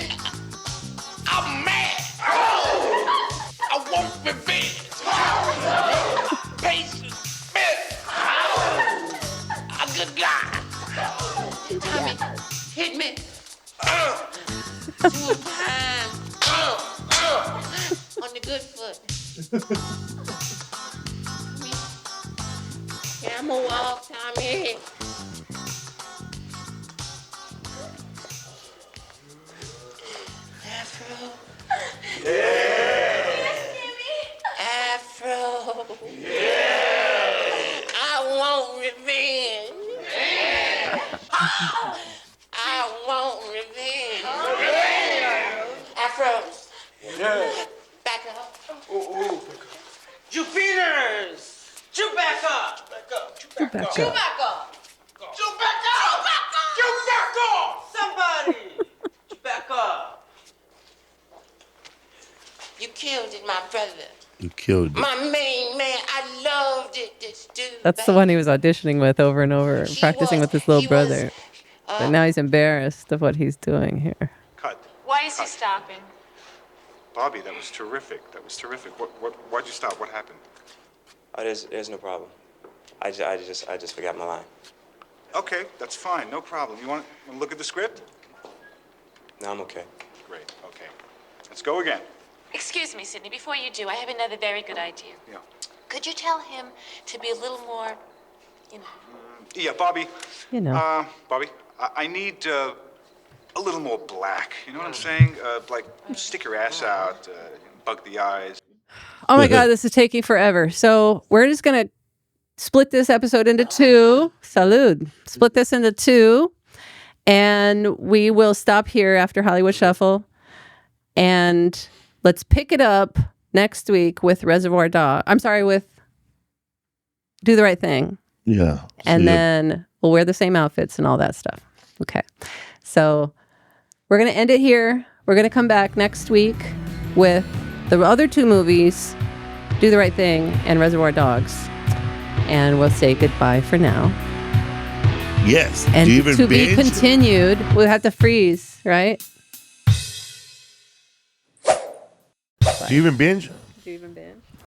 I'm mad. I want revenge. Patience, Smith. A good guy. Tommy, hit me. 2 times. On the good foot. Yeah, I'm gonna walk, Tommy. Afro. Yeah. Afro. Yeah. I want revenge. I want revenge. afros. Yeah. Back up. Ooh. Jupiters. Jew back up. Back up. You back Jew up. back up. Jew back up. Jew back up. Somebody. Jew back up. You killed it, my brother. You killed it. My main man. I loved it. This dude. That's the one he was auditioning with over and over, practicing with his little brother. But now he's embarrassed of what he's doing here. Cut. Why is he stopping? Bobby, that was terrific. That was terrific. Why'd you stop? What happened? There's no problem. I just forgot my line. Okay, that's fine. No problem. You want to look at the script? No, I'm okay. Great. Okay. Let's go again. Excuse me, Sidney, before you do, I have another very good idea. Yeah. Could you tell him to be a little more, Yeah, Bobby. You know. Bobby, I need a little more black. You know what I'm saying? Like, stick your ass out, bug the eyes. Oh my God, this is taking forever. So we're just going to split this episode into two. Salud. Split this into two. And we will stop here after Hollywood Shuffle. And let's pick it up next week with Reservoir Dog. I'm sorry, with Do the Right Thing. Yeah. And then we'll wear the same outfits and all that stuff. Okay. So we're going to end it here. We're going to come back next week with the other two movies, Do the Right Thing and Reservoir Dogs. And we'll say goodbye for now. Yes. And Do you even to binge? be continued, we'll have to freeze, right? Do you even binge? Do you even binge?